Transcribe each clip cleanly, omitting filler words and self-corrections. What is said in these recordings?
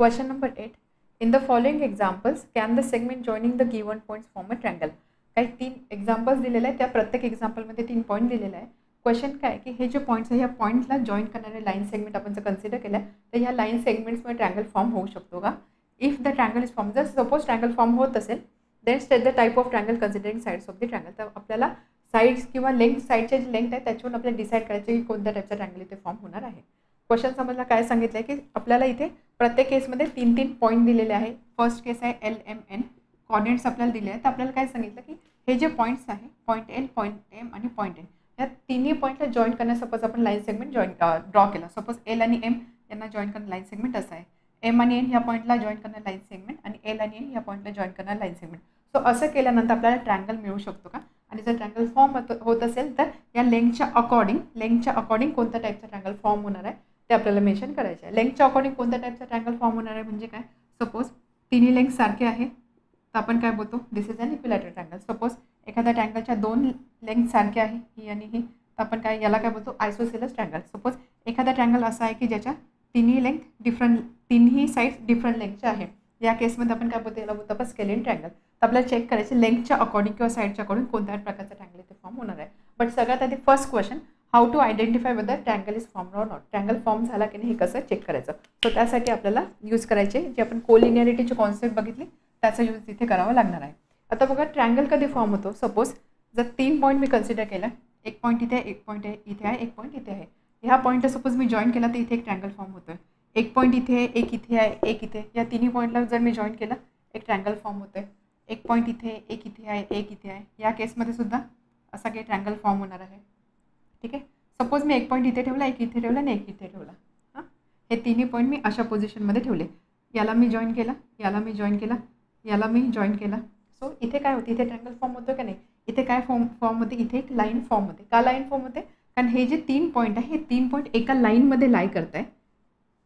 Question number 8. In the following examples, can the segment joining the given points form a triangle? काही 3 examples दिलेले आहेत, त्या प्रत्येक एक्झाम्पलमध्ये 3 point दिलेले आहे. क्वेश्चन काय की हे जे पॉईंट्स आहे ह्या पॉईंटला जॉईन करणारे लाईन सेगमेंट आपण जर कन्सिडर केलं तर ह्या लाईन सेगमेंट्समध्ये ट्रायंगल फॉर्म होऊ शकतो का? If the triangle is form, जर सपोज ट्रायंगल फॉर्म होत असेल then state the type of triangle considering sides of the triangle. तर आपल्याला साइड्स किंवा लेंथ, साइडचे जे लेंथ आहे त्याच्यावरून आपल्याला डिसाईड करायचे की कोणत्या टाईपचा ट्रायंगल इथे फॉर्म होणार आहे. क्वेश्चन समजला काय सांगितलं आहे की आपल्याला इथे प्रत्येक केसमध्ये 3-3 पॉईंट दिलेले आहे. फर्स्ट केस आहे LMN, कॉर्डिनेट्स आपल्याला दिले आहेत. तर आपल्याला काय सांगितलं की हे जे पॉईंट्स आहे पॉईंट L, पॉईंट M आणि पॉईंट N, या तिन्ही पॉईंटला जॉईन करण्या सपोज आपण लाईन सेगमेंट ड्रॉ केला. सपोज L आणि M यांना जॉईन करणार लाईन सेगमेंट असं आहे. M आणि N या पॉईंटला जॉईन करणार लाईन सेगमेंट आणि L आणि N या पॉईंटला जॉईन करणार लाईन सेगमेंट. सो असं केल्यानंतर आपल्याला ट्रायंगल मिळू शकतो का? आणि जर ट्रायंगल फॉर्म होत असेल तर या लेंथच्या अकॉर्डिंग कोणत्या टाईपचा ट्रायंगल फॉर्म होणार आहे ते आपल्याला मेन्शन करायचे आहे. लेंथच्या अकॉर्डिंग कोणत्या टाईपचा ट्रायंगल फॉर्म होणार आहे म्हणजे काय? सपोज तिन्ही लेंथ सारखे आहे तर आपण काय बोलतो this is an equilateral triangle. Suppose एखाद्या ट्रायंगलच्या 2 लेंथ सारखे आहे ही आणि ही, तर आपण काय याला काय बोलतो आयसोसेलस ट्रायंगल. सपोज एखादा ट्रायंगल असा आहे की ज्याच्या तिन्ही साईड्स डिफरंट लेंथच्या आहे, या केसमध्ये आपण काय बोलतो याला बोलतो आपण स्केलिन ट्रायंगल. तर आपल्याला चेक करायचे लेंथच्या अकॉर्डिंग किंवा साईडच्या अकॉर्डिंग कोणत्या प्रकारचा ट्रायंगल इथे फॉर्म होणार आहे. बट सगळ्यात आधी first question, how to identify whether triangle is form or not. Triangle form झाला की नाही हे कसं चेक करायचं. सो त्यासाठी आपल्याला यूज करायचे जे आपण कोलिनियरिटीची कॉन्सेप्ट बघितली त्याचा यूज इथे करावा लागणार आहे. आता बघा ट्रायंगल कधी फॉर्म होतो. सपोज जर 3 पॉईंट मी कन्सिडर केला, एक पॉईंट इथे आहे, एक पॉईंट इथे आहे, एक पॉईंट इथे आहे. ह्या पॉईंटला सपोज मी जॉईन केला तर इथे एक ट्रायंगल फॉर्म होतोय. एक पॉईंट इथे आहे, एक इथे आहे, एक इथे, या तिन्ही पॉईंटला जर मी जॉईन केलं एक ट्रायंगल फॉर्म होतोय. एक पॉईंट इथे, एक इथे आहे, एक इथे आहे, या केसमध्ये सुद्धा असा काही ट्रायंगल फॉर्म होणार आहे. ठीक आहे. सपोज मी एक पॉईंट इथे ठेवला, एक इथे ठेवला आणि एक इथे ठेवला. हां, हे तिन्ही पॉईंट मी अशा पोझिशनमध्ये ठेवले. याला मी जॉईन केला, याला मी जॉईन केला, याला मी जॉईन केला. सो इथे काय होते, इथे ट्रायंगल फॉर्म होतो का नाही. इथे काय फॉर्म होते, इथे एक लाईन फॉर्म होते. का लाईन फॉर्म होते? कारण हे जे 3 पॉईंट आहे हे 3 पॉईंट एका लाईनमध्ये लाय करत आहे.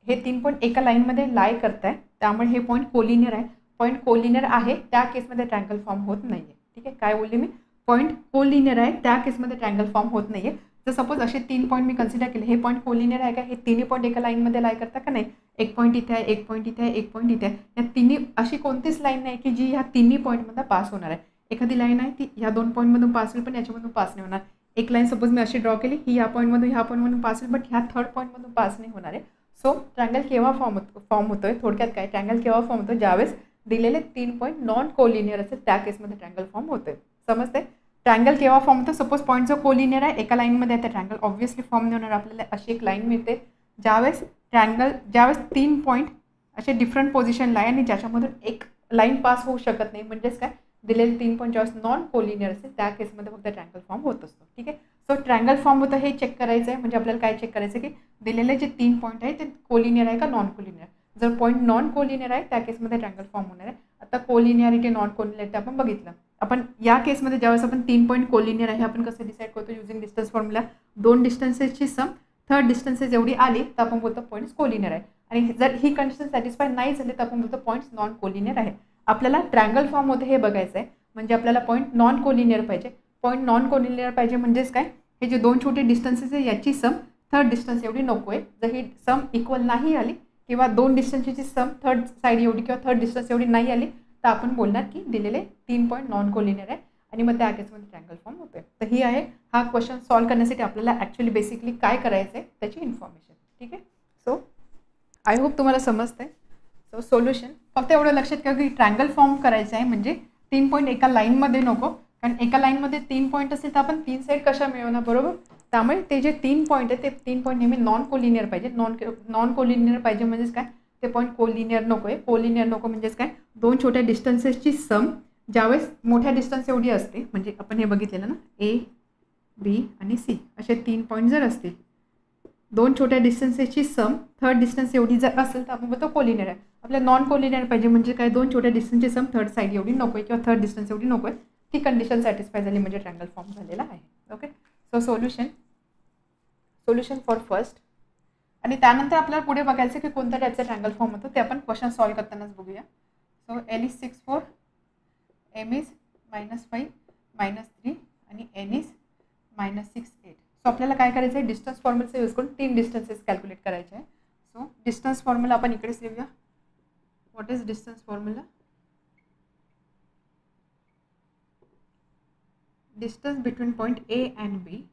हे 3 पॉईंट एका लाईनमध्ये लाय करत आहे, त्यामुळे हे पॉईंट कोलिनियर आहे. पॉईंट कोलिनियर आहे त्या केसमध्ये ट्रायंगल फॉर्म होत नाही आहे. ठीक आहे. काय बोलले मी? पॉईंट कोलिनियर आहे त्या केसमध्ये ट्रायंगल फॉर्म होत नाही आहे. जर सपोज असे 3 पॉईंट मी कन्सिडर केले, हे पॉईंट कोलिनियर आहे का? हे तिन्ही पॉईंट एका लाईनमध्ये लाय करता का नाही? एक पॉईंट इथे आहे, एक पॉईंट इथे आहे, एक पॉईंट इथे आहे. या तिन्ही अशी कोणतीच लाईन नाही की जी ह्या तिन्ही पॉईंटमध्ये पास होणार आहे. एखादी लाईन आहे ती ह्या 2 पॉईंटमधून पास होईल पण याच्यामधून पास नाही होणार. एक लाईन सपोज मी अशी ड्रॉ केली, ही ह्या पॉईंटमधून पास होईल बट ह्या 3rd पॉईंटमधून पास नाही होणार आहे. सो ट्रायंगल केव्हा फॉर्म होतोय? थोडक्यात काय, ट्रायंगल केव्हा फॉर्म होतो? ज्यावेळेस दिलेले 3 पॉईंट नॉन कोलिनियर असेल त्या केसमध्ये ट्रायंगल फॉर्म होतोय. समजते? ट्रायंगल केव्हा फॉर्म होतं? सपोज पॉईंट जो कोलिनियर आहे एका लाईनमध्ये आहे तर ट्रायंगल ऑब्व्हियसली फॉर्म नाही होणार. आपल्याला अशी एक लाईन मिळते ज्यावेळेस 3 पॉईंट असे डिफरंट पोझिशनला आहे आणि ज्याच्यामधून एक लाईन पास होऊ शकत नाही. म्हणजेच काय, दिलेले 3 पॉईंट ज्यावेळेस नॉन कोलिनियर असेल त्या केसमध्ये फक्त ट्रायंगल फॉर्म होत असतो. ठीक आहे. सो ट्रायंगल फॉर्म होतं हे चेक करायचं आहे. म्हणजे आपल्याला काय चेक करायचं आहे की दिलेले जे 3 पॉईंट आहे ते कोलिनियर आहे का नॉन कोलिनियर. जर पॉईंट नॉन कोलिनियर आहे त्या केसमध्ये ट्रायंगल फॉर्म होणार आहे. आता कोलिनियरिटी नॉन कोलिनियरिटी आपण बघितलं. आपण या केसमध्ये ज्यावेळेस आपण 3 पॉईंट कोलिनियर आहे आपण कसं डिसाईड करतो? Using distance formula. 2 डिस्टन्सेसची सम, 3rd डिस्टन्सेस एवढी आली तर आपण बोलतो पॉईंट्स कोलिनियर आहे. आणि जर ही कंडिशन सॅटिस्फाय नाही झाली तर आपण बोलतो पॉईंट्स नॉन कोलिनियर आहे. आपल्याला ट्रायंगल फॉर्म होते हे बघायचं आहे. म्हणजे आपल्याला पॉईंट नॉन कोलिनियर पाहिजे. पॉईंट नॉन कोलिनियर पाहिजे म्हणजेच काय, हे जे 2 छोटे डिस्टन्सेस आहे याची सम 3rd डिस्टन्स एवढी नको आहे. जर ही सम इक्वल नाही आली किंवा 2 डिस्टन्सची सम 3rd साईड एवढी किंवा 3rd डिस्टन्स एवढी नाही आली तर आपण बोलणार की दिलेले 3 पॉईंट नॉन कोलिनियर आहे आणि मग त्या केसमध्ये ट्रायंगल फॉर्म होतोय. तर ही आहे हा क्वेश्चन सॉल्व्ह करण्यासाठी आपल्याला ॲक्च्युअली बेसिकली काय करायचं आहे त्याची इन्फॉर्मेशन. ठीक आहे. सो आय होप तुम्हाला समजतंय. सो सोल्युशन फक्त एवढं लक्षात ठेवा की ट्रायंगल फॉर्म करायचं आहे म्हणजे 3 पॉईंट एका लाईनमध्ये नको. कारण एका लाईनमध्ये 3 पॉईंट असेल तर आपण 3 साईड कशा मिळवणार, बरोबर. त्यामुळे ते जे 3 पॉईंट आहे ते 3 पॉईंट नेहमी नॉन कोलिनियर पाहिजे. नॉन कोलिनियर पाहिजे म्हणजेच काय, ते पॉईंट कोलिनियर नको आहे. कोलिनियर नको म्हणजेच काय, 2 छोट्या डिस्टन्सेसची सम ज्यावेळेस मोठ्या डिस्टन्स एवढी असते, म्हणजे आपण हे बघितलेलं ना A, B आणि C असे 3 पॉईंट जर असतील, 2 छोट्या डिस्टन्सेसची सम 3rd डिस्टन्स एवढी जर असेल तर आपण बोलतो कोलिनियर आहे. आपल्याला नॉन कोलिनियर पाहिजे म्हणजे काय, 2 छोट्या डिस्टन्सची सम 3rd साईड एवढी नको आहे किंवा 3rd डिस्टन्स एवढी नको आहे. ती कंडिशन सॅटिस्फाय झाली म्हणजे ट्रायंगल फॉर्म झालेला आहे. Okay. So solution for first. आणि त्यानंतर आपल्याला पुढे बघायचं की कोणत्या टाईपचा ट्रायंगल फॉर्म होतो ते आपण क्वेश्चन सॉल्व्ह करतानाच बघूया. So L is 6 4, M is -5 -3 आणि N is -6 8. सो आपल्याला काय करायचं आहे, डिस्टन्स फॉर्म्युलाचा यूज करून 3 डिस्टन्सेस कॅल्क्युलेट करायचे आहे. सो डिस्टन्स फॉर्म्युला आपण इकडेच लिहूया. What is distance formula? Distance between point A and B,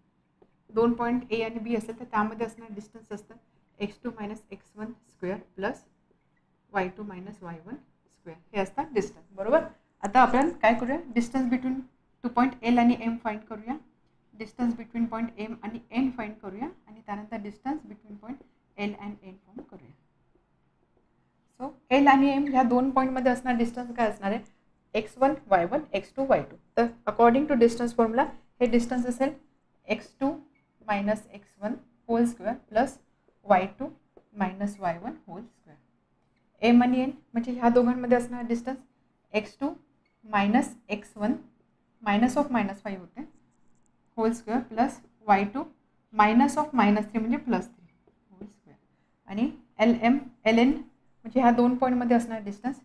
दोन पॉईंट ए आणि बी असेल तर त्यामध्ये असणारं डिस्टन्स असतं x2 minus x1 square plus y2 minus y1 square, हे असतात डिस्टन्स. बरोबर. आता आपण काय करूया, distance between two point L आणि एम फाइंड करूया, डिस्टन्स बिटवीन पॉईंट एम आणि एन फाइंड करूया आणि त्यानंतर distance between point L and N form करूया. सो एल आणि एम ह्या दोन पॉईंटमध्ये असणार डिस्टन्स काय असणार आहे, x1 y1 x2 y2. तर अकॉर्डिंग टू डिस्टन्स फॉर्म्युला हे डिस्टन्स असेल x2 minus x1 whole square plus y2 minus y1 whole square. M आणि एन म्हणजे ह्या दोघांमध्ये असणार distance x2 minus x1 minus of minus 5 होते whole square plus y2 minus of minus 3 म्हणजे plus 3 whole square. आणि L N म्हणजे ह्या दोन पॉईंटमध्ये असणार distance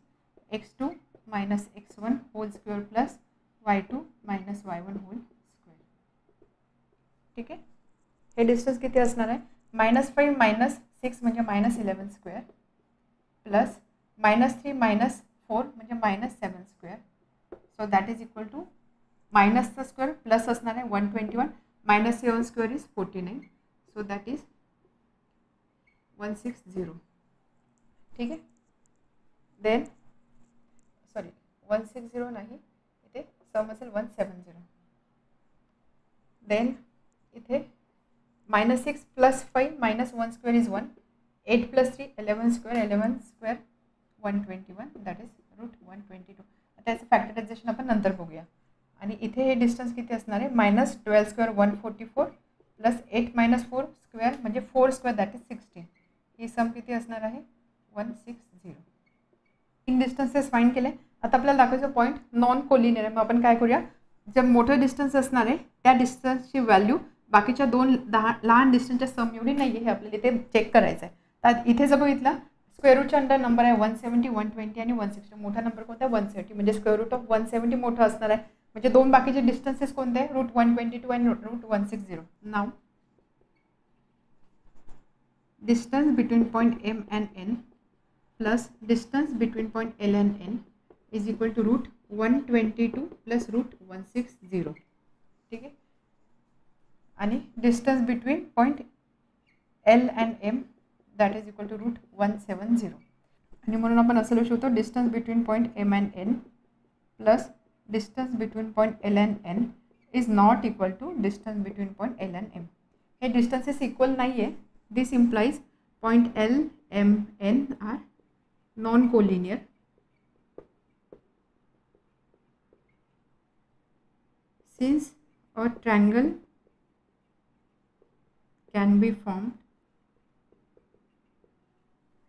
x2 minus x1 whole square plus y2 minus y1 whole square. ठीक आहे. हे डिस्टन्स किती असणार आहे, -5 मायनस 6 म्हणजे -11 स्क्वेअर प्लस -3 मायनस 4 म्हणजे -7 square. So that is equal to मायनसचा स्क्वेअर प्लस असणार आहे 121 minus 7 square is 49. So that is 160. ठीक आहे. देन सॉरी 160 नाही, इथे सम असेल 170. देन इथे -6 plus 5 minus 1 square is 1, 8 plus 3 11 square 121 that is √122. त्याचं फॅक्टरायझेशन आपण नंतर बघूया. आणि इथे हे डिस्टन्स किती असणार आहे, -12 स्क्वेअर 144 प्लस 8 मायनस 4 स्क्वेअर म्हणजे 4 स्क्वेअर दॅट इज 16. ही सम किती असणार आहे 160. तीन डिस्टन्सेस फाइंड केले. आता आपल्याला दाखवायचं पॉईंट नॉन कोलिनियर आहे. मग आपण काय करूया, जर मोठं डिस्टन्स असणार आहे त्या डिस्टन्सची व्हॅल्यू बाकीच्या दोन लहान डिस्टन्सच्या सम एवढी नाही आहे, हे आपल्याला इथे चेक करायचं आहे. तर इथे जर बघितलं स्क्वेअर रूटच्या अंडर नंबर आहे 170 120 आणि 160. मोठा नंबर कोणता आहे 170 म्हणजे स्क्वेअर रूट ऑफ 170 मोठं असणार आहे. म्हणजे दोन बाकीचे डिस्टन्सेस कोणते आहे √122 आणि √160. Now distance between point M and N plus distance between point L and N is equal to √122 plus √160. ठीक आहे. आणि distance between point L and M that is equal to √170. आणि म्हणून आपण असं लिहू शकतो distance between point M and N plus distance between point L and N is not equal to distance between point L and M. हे distances equal नाही आहे. This implies point L M N are non collinear since a triangle can be formed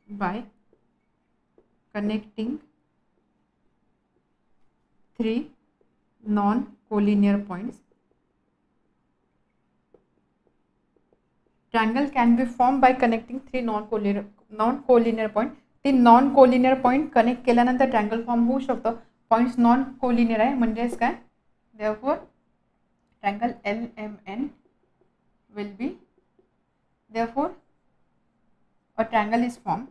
by connecting three non-collinear points. Triangle can be formed by connecting three non-collinear point. ती non collinear point connect केल्यानंतर triangle form होऊ शकतो. Points non collinear आहे म्हणजेच काय, therefore triangle LMN will be, therefore a triangle is formed,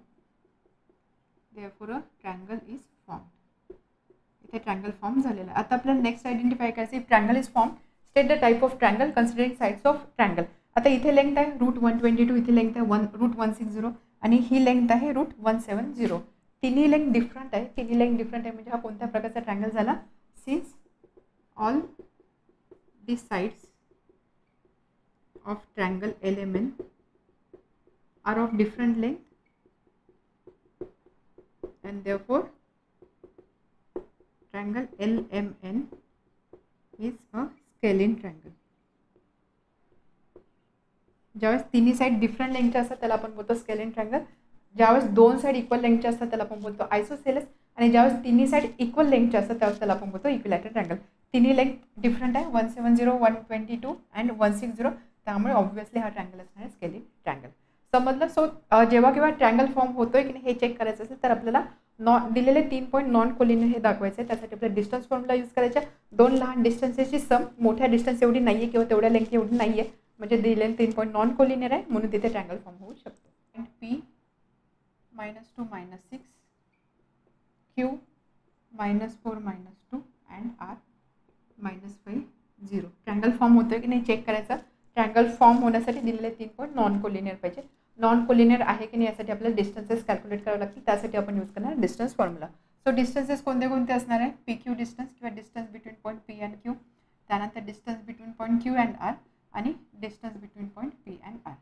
therefore a triangle is formed. इथे triangle form झालेला आहे. आता आपल्याला नेक्स्ट आयडेंटिफाय करायचं, if triangle is form state the type of triangle considering sides of triangle. आता इथे length आहे √122, इथे लेंथ आहे √160 आणि ही लेंथ आहे √170. तिन्ही लेंथ डिफरंट आहे. म्हणजे हा कोणत्या प्रकारचा ट्रँगल झाला, since all the sides of triangle LMN are of different length and therefore triangle LMN is a scalene triangle. ज्यावेळेस तिन्ही साइड डिफरंट लेंथचे असतात त्याला आपण बोलतो स्केलिन ट्रँगल. ज्यावेळेस दोन साइड इक्वल लेंथचे असतात त्याला आपण बोलतो आयसोसेलेस. आणि ज्यावेळेस तिन्ही साइड इक्वल लेंथचे असतात त्यावेळेस त्याला आपण बोलतो इक्विलॅटरल ट्रँगल. तिन्ही लेंथ डिफरंट आहे 170 122 अँड 160. त्यामुळे ऑब्व्हियसली हा ट्रँगल असणार आहे स्केलिन ट्रँगल. समजलं. सो जेव्हा केव्हा ट्रँगल फॉर्म होतोय की नाही हे चेक करायचं असेल तर आपल्याला दिलेले 3 पॉईंट नॉन कोलिनियर हे दाखवायचं आहे. त्यासाठी आपल्याला डिस्टन्स फॉर्म्युला यूज करायचा. दोन लहान डिस्टन्सेसची सम मोठ्या डिस्टन्स एवढी नाही आहे किंवा तेवढ्या लेंथ एवढी नाही आहे म्हणजे दिलेले 3 पॉईंट नॉन कोलिनियर आहे म्हणून तिथे ट्रँगल फॉर्म होऊ शकतो. P -2 -6 Q -4 -2 and R -5 0. Triangle form होतोय की नाही चेक करायचं. ट्रँगल फॉर्म होण्यासाठी दिलेले 3 पॉईंट नॉन कोलिनियर पाहिजे. नॉन कोलिनियर आहे की नाही यासाठी आपल्याला डिस्टन्सेस कॅल्क्युलेट करावे लागतील. त्यासाठी आपण यूज करणार डिस्टन्स फॉर्म्युला. सो डिस्टन्सेस कोणते कोणते असणार आहे? PQ डिस्टन्स किंवा distance between point P and Q, त्यानंतर distance between point Q and R आणि distance between point P and R.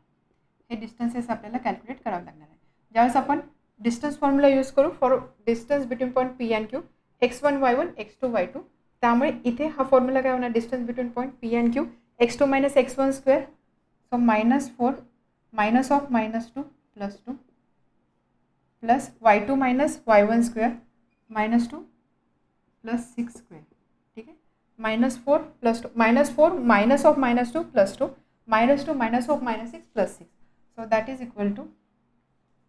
हे डिस्टन्सेस आपल्याला कॅल्क्युलेट करावे लागणार आहे. ज्यावेळेस आपण डिस्टन्स फॉर्म्युला यूज करू for distance between point P and Q, x1 y1 x2 y2, त्यामुळे इथे हा फॉर्म्युला काय होणार? Distance between point P and Q x2 - x1 square, so -4 minus of -2 +2 plus y2 - y1 square -2 + 6 square. ठीक आहे. -4 +2 -4 minus of -2 +2 -2 minus of -6 +6. So that is equal to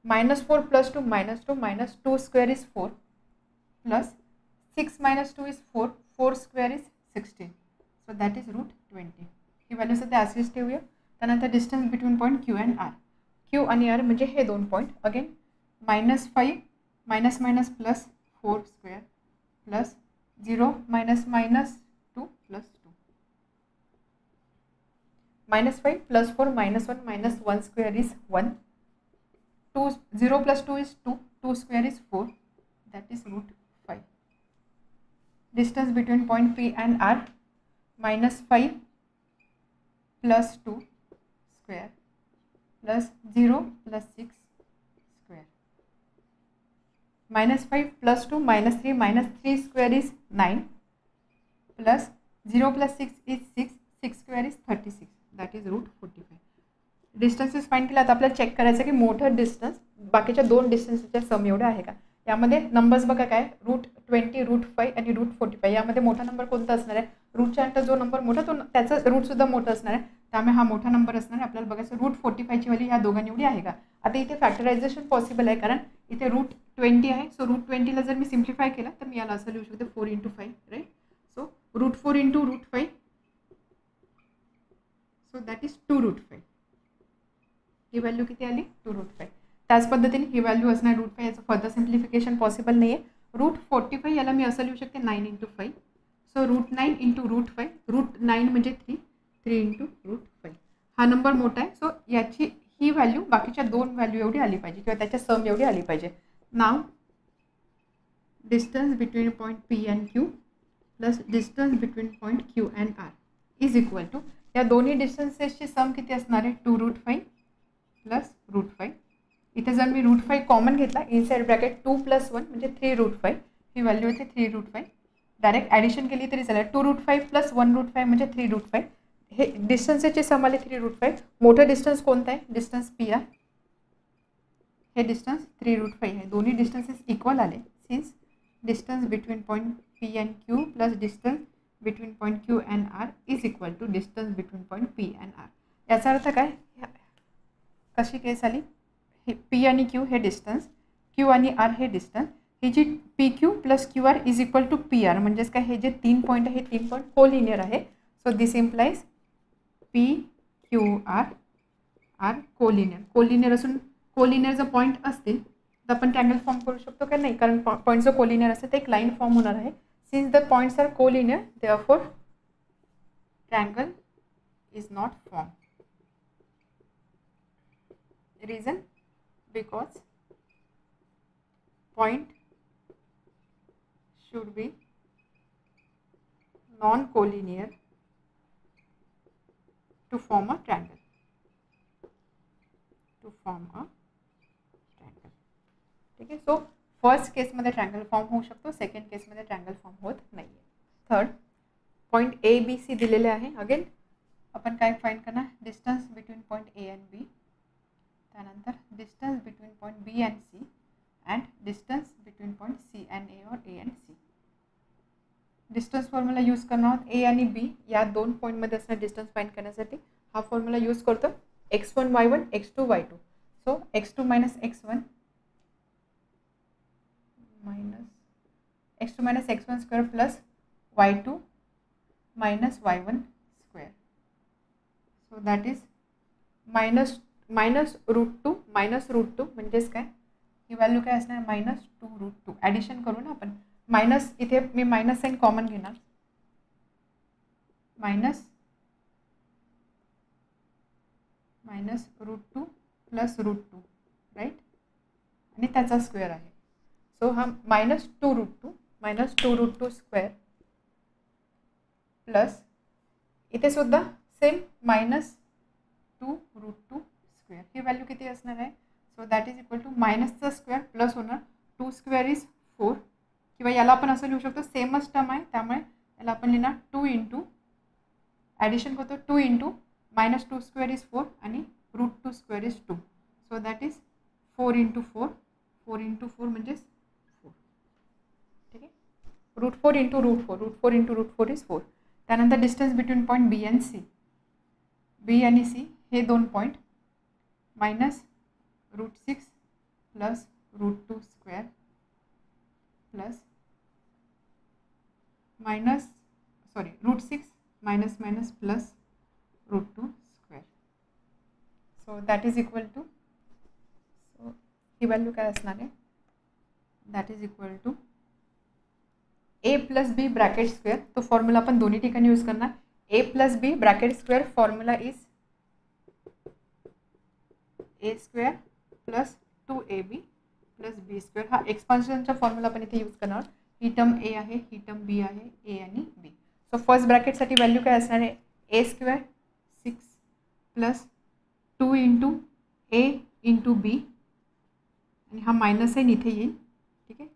-4 +2 -2 -2 square is 4 plus 6 - 2 is 4, 4 square is 16. So that is √20. He value सध्या अशीच ठेवूया. त्यानंतर distance between point Q and R. Q आणि R म्हणजे हे 2 point. Again -5 -4 square plus 0 -2 +2 -5 +4 -1 -1 square is 1. 0 + 2 is 2, 2 square is 4, that is √5. Distance between point P and R -5 + 2 square plus 0 + 6 square. -5 + 2 -3 -3 square is 9 plus 0 + 6 is 6, 6 square is 36, that is √45. Distances find केला. आता आपल्याला check करायचं की मोठं distance बाकीच्या 2 डिस्टन्सच्या सम एवढं आहे का. यामध्ये नंबर्स बघा काय, √20 √5 आणि √45. यामध्ये मोठा नंबर कोणता असणार आहे? रूटच्या नंतर जो नंबर मोठा तो त्याचा रूटसुद्धा मोठा असणार आहे, त्यामुळे हा मोठा नंबर असणार आहे. आपल्याला बघायचं √45 ची व्हॅल्यू ह्या दोघांनी एवढी आहे का. आता इथे फॅक्टरायझेशन पॉसिबल आहे कारण इथे √20 आहे. सो √20ला जर मी सिम्प्लिफाय केला तर मी याला असं लिहू शकते 4 × 5, right. So √4 × √5, so that is 2 √5. ही व्हॅल्यू किती आली? 2 √5. त्याच पद्धतीने ही व्हॅल्यू असणार √5. याचं फर्दर सिम्प्लिफिकेशन पॉसिबल नाही आहे. √45 याला मी असं लिहू शकते 9 × 5. सो √9 × √5, √9 म्हणजे 3, 3 × √5. हा नंबर मोठा आहे. सो याची ही व्हॅल्यू बाकीच्या 2 व्हॅल्यू एवढी आली पाहिजे किंवा त्याच्या सम एवढी आली पाहिजे. Now distance between point P and Q plus distance between point Q and R is equal to, या दोन्ही डिस्टन्सेसची सम किती असणार आहे? 2 √5 प्लस √5. इथे जर मी √5 कॉमन घेतला, इनसाइड ब्रॅकेट 2 + 1 म्हणजे 3 √5. ही व्हॅल्यू येते 3 √5. डायरेक्ट ॲडिशन केली तरी चालेल. 2 √5 प्लस 1 √5 म्हणजे 3 √5. हे डिस्टन्सेसचे सम आले 3 √5. मोठं डिस्टन्स कोणतं आहे? डिस्टन्स P आहे. हे डिस्टन्स 3 √5 आहे. दोन्ही डिस्टन्सेस इक्वल आले since distance between point P and Q plus distance between point Q and R is equal to distance between point P and R. याचा अर्थ काय? कशी केस आली? हे P आणि Q हे डिस्टन्स, Q आणि R हे डिस्टन्स. ही जी PQ + QR is equal to PR म्हणजेच काय, हे जे 3 पॉईंट आहे हे 3 पॉईंट कोलिनियर आहे. So this implies PQR are collinear. Collinear असून कोलिनियर जर पॉईंट असतील तर आपण ट्रँगल फॉर्म करू शकतो का? नाही, कारण पॉईंट जो कोलिनियर असेल ते एक लाईन फॉर्म होणार आहे. Since the points are collinear therefore triangle is not form. Reason? Because point should be non-collinear to form a triangle. ठीक आहे. सो फर्स्ट केसमध्ये ट्रँगल फॉर्म होऊ शकतो, सेकंड केसमध्ये ट्रँगल फॉर्म होत नाही आहे. थर्ड पॉईंट ABC दिलेले आहे. अगेन आपण काय फाइंड करणार? Distance between point A and B, त्यानंतर distance between point B and C and distance between point C and A और A and C. Distance formula use करणार आहोत. A आणि B या 2 पॉईंटमध्ये असणार डिस्टन्स फाइंड करण्यासाठी हा फॉर्म्युला यूज करतो. x1 y1 x2 y2. So x2 - x1 x1 square plus y2 - y1 square. So that is -√2 म्हणजेच काय, ही व्हॅल्यू काय असणार -2√2. ॲडिशन करू ना आपण. मायनस इथे मी मायनस साईन कॉमन घेणार. -√2 + √2 राईट, आणि त्याचा स्क्वेअर आहे. सो हा -2√2 स्क्वेअर प्लस इथे सुद्धा सेम -2√2 स्क्वेअर. ही व्हॅल्यू किती असणार आहे? So that is equal to मायनसचा स्क्वेअर प्लस होणार 2 स्क्वेअर इज 4, किंवा याला आपण असं लिहू शकतो, सेमच टर्म आहे त्यामुळे याला आपण लिहिणार 2 इंटू ॲडिशन करतो 2 इंटू -2 स्क्वेअर इज 4 आणि √2 square is 2. So that is 4 into 4 म्हणजे 4. ठीक आहे, √4 इंटू √4 इज 4. त्यानंतर डिस्टन्स बिटवीन पॉईंट बी आणि सी. बी आणि सी हे दोन point -√6 plus √2 square plus √6 minus plus √2 square. So that is equal to, so ही व्हॅल्यू काय असणार आहे? That is equal to a + b bracket square. तो फॉर्म्युला आपण दोन्ही ठिकाणी यूज करणार. a + b bracket square formula is a square plus 2ab + b square. हा एक्सपान्शनचा फॉर्म्युला आपण इथे यूज करणार. ही टर्म a आहे, ही टर्म b आहे, a आणि b. सो फर्स्ट ब्रॅकेटसाठी व्हॅल्यू काय असणार आहे? a square 6 plus 2 into a into b, आणि हा मायनस साईन इथे येईल. ठीक आहे,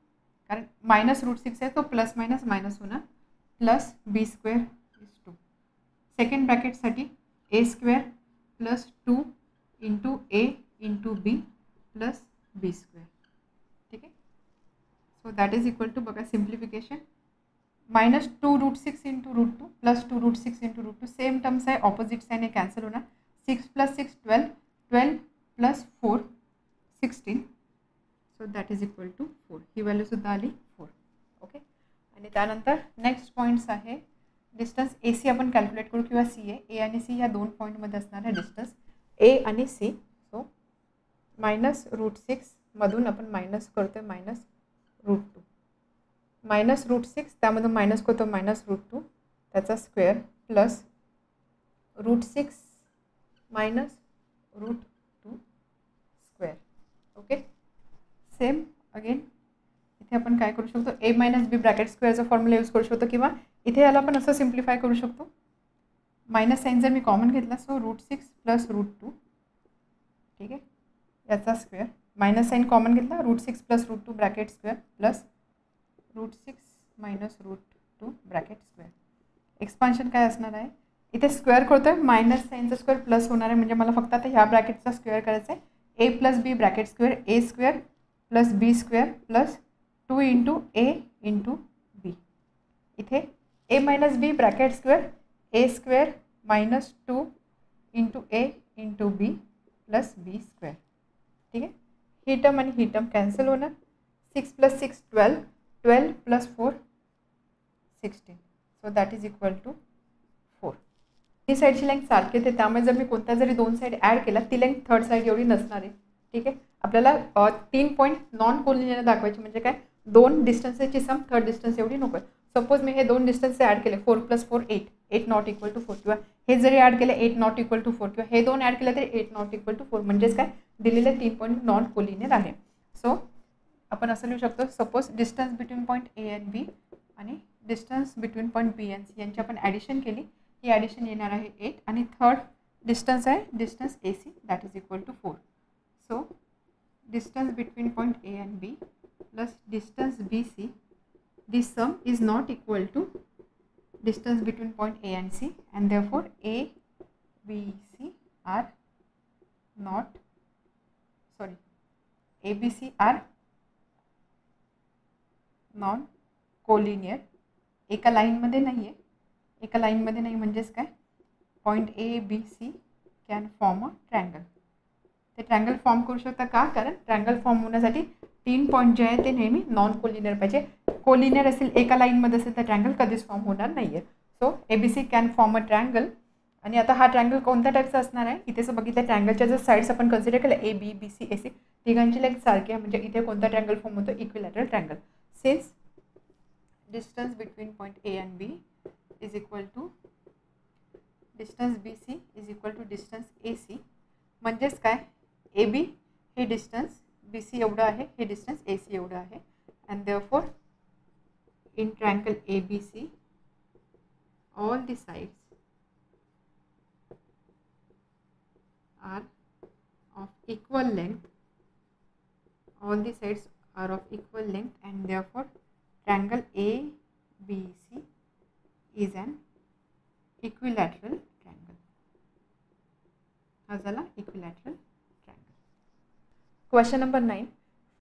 कारण -√6 आहे तो प्लस मायनस होणार, plus B square is 2. Second ब्रॅकेटसाठी a square plus 2 into a into b plus B square. ठीक आहे, so that is equal to, बघा simplification, -2√6 into √2 plus 2√6 into √2. Same terms आहे, ऑपोजिट साईन आहे, कॅन्सल होणार. 6 + 6 12 plus 4 16. So that is equal to 4. ही value सुद्धा आली 4. Okay, आणि त्यानंतर नेक्स्ट पॉईंट्स आहे डिस्टन्स ए सी आपण कॅल्क्युलेट करू, किंवा सी ए आणि सी या दोन पॉईंटमध्ये असणार आहे डिस्टन्स ए आणि सी. सो -√6 मधून आपण मायनस करतो -√2, -√6 त्यामधून मायनस करतो -√2 त्याचा square plus √6 minus √2 square. Okay, same again इथे आपण काय करू शकतो? a - b ब्रॅकेट स्क्वेअरचा फॉर्म्युला यूज करू शकतो, किंवा इथे याला आपण असं सिम्प्लिफाय करू शकतो. मायनस साईन जर मी कॉमन घेतला, सो √6 प्लस √2. ठीक आहे, याचा स्क्वेअर, मायनस साईन कॉमन घेतला, √6 plus √2 bracket square plus √6 minus √2 bracket square. Expansion काय असणार आहे? इथे स्क्वेअर करतोय, मायनस साईनचा स्क्वेअर प्लस होणार आहे, म्हणजे मला फक्त आता ह्या ब्रॅकेटचा स्क्वेअर करायचा आहे. a + b bracket square, a square plus b square plus 2 into a into b. इथे a - b bracket square, a square minus 2 into a into b plus b square. ठीक आहे, ही टर्म आणि ही टर्म कॅन्सल होणार. 6 + 6 12 plus 4 16. So that is equal to 4. ही साईडची length सारखी येते, त्यामुळे जर मी कोणत्या जरी दोन साईड ॲड केला, ती लेंथ थर्ड साईड एवढी नसणार आहे. ठीक आहे, आपल्याला 3 पॉईंट नॉन कोलिनियर दाखवायचे, म्हणजे काय, दोन डिस्टन्सेसची सम थर्ड डिस्टन्स एवढी नको आहे. सपोज मी हे दोन डिस्टन्स ॲड केले, 4 + 4 8 नॉट इक्वल टू 4, किंवा हे जरी ॲड केले 8 नॉट इक्वल टू 4, किंवा हे दोन ॲड केले तरी 8 नॉट इक्वल टू 4, म्हणजेच काय, दिलेले 3 पॉईंट नॉन कोलिनियर आहे. सो आपण असं लिहू शकतो, suppose distance between point A and B आणि distance between point B and C यांची आपण ॲडिशन केली, ही ॲडिशन येणार आहे 8, आणि थर्ड डिस्टन्स आहे distance A C, that is equal to 4. So distance between point A and B plus distance BC, this sum is not equal to distance between point A and C, and therefore A, B, C are not, sorry, A, B, C are non collinear. एका लाईनमध्ये नाही आहे, एका लाईनमध्ये नाही, म्हणजेच काय, point A, B, C can form a triangle. ते ट्रायंगल फॉर्म करू शकता का? कारण ट्रायंगल फॉर्म होण्यासाठी 3 पॉईंट जे आहे ते नेहमी नॉन कोलिनियर पाहिजे. कोलिनियर असेल, एका लाईनमध्ये असेल, तर ट्रायंगल कधीच फॉर्म होणार नाही आहे. So ABC can form a triangle आणि आता हा ट्रँगल कोणत्या टाईपचा असणार आहे, इथे जर बघितलं ट्रँगलच्या जर साईड्स आपण कन्सिडर केलं A B B C A C तिघांची लेंथ सारखी आहे, म्हणजे इथे कोणता ट्रँगल फॉर्म होतो, equilateral triangle. Since distance between point A and B is equal to distance B C is equal to distance A C, म्हणजेच काय ए बी हे डिस्टन्स बी सी एवढं आहे, हे डिस्टन्स ए सी एवढं आहे. And therefore in triangle A B C all the sides are of equal length, all the sides are of equal length, and therefore triangle ABC is an equilateral triangle. हा झाला equilateral triangle. Question number 9.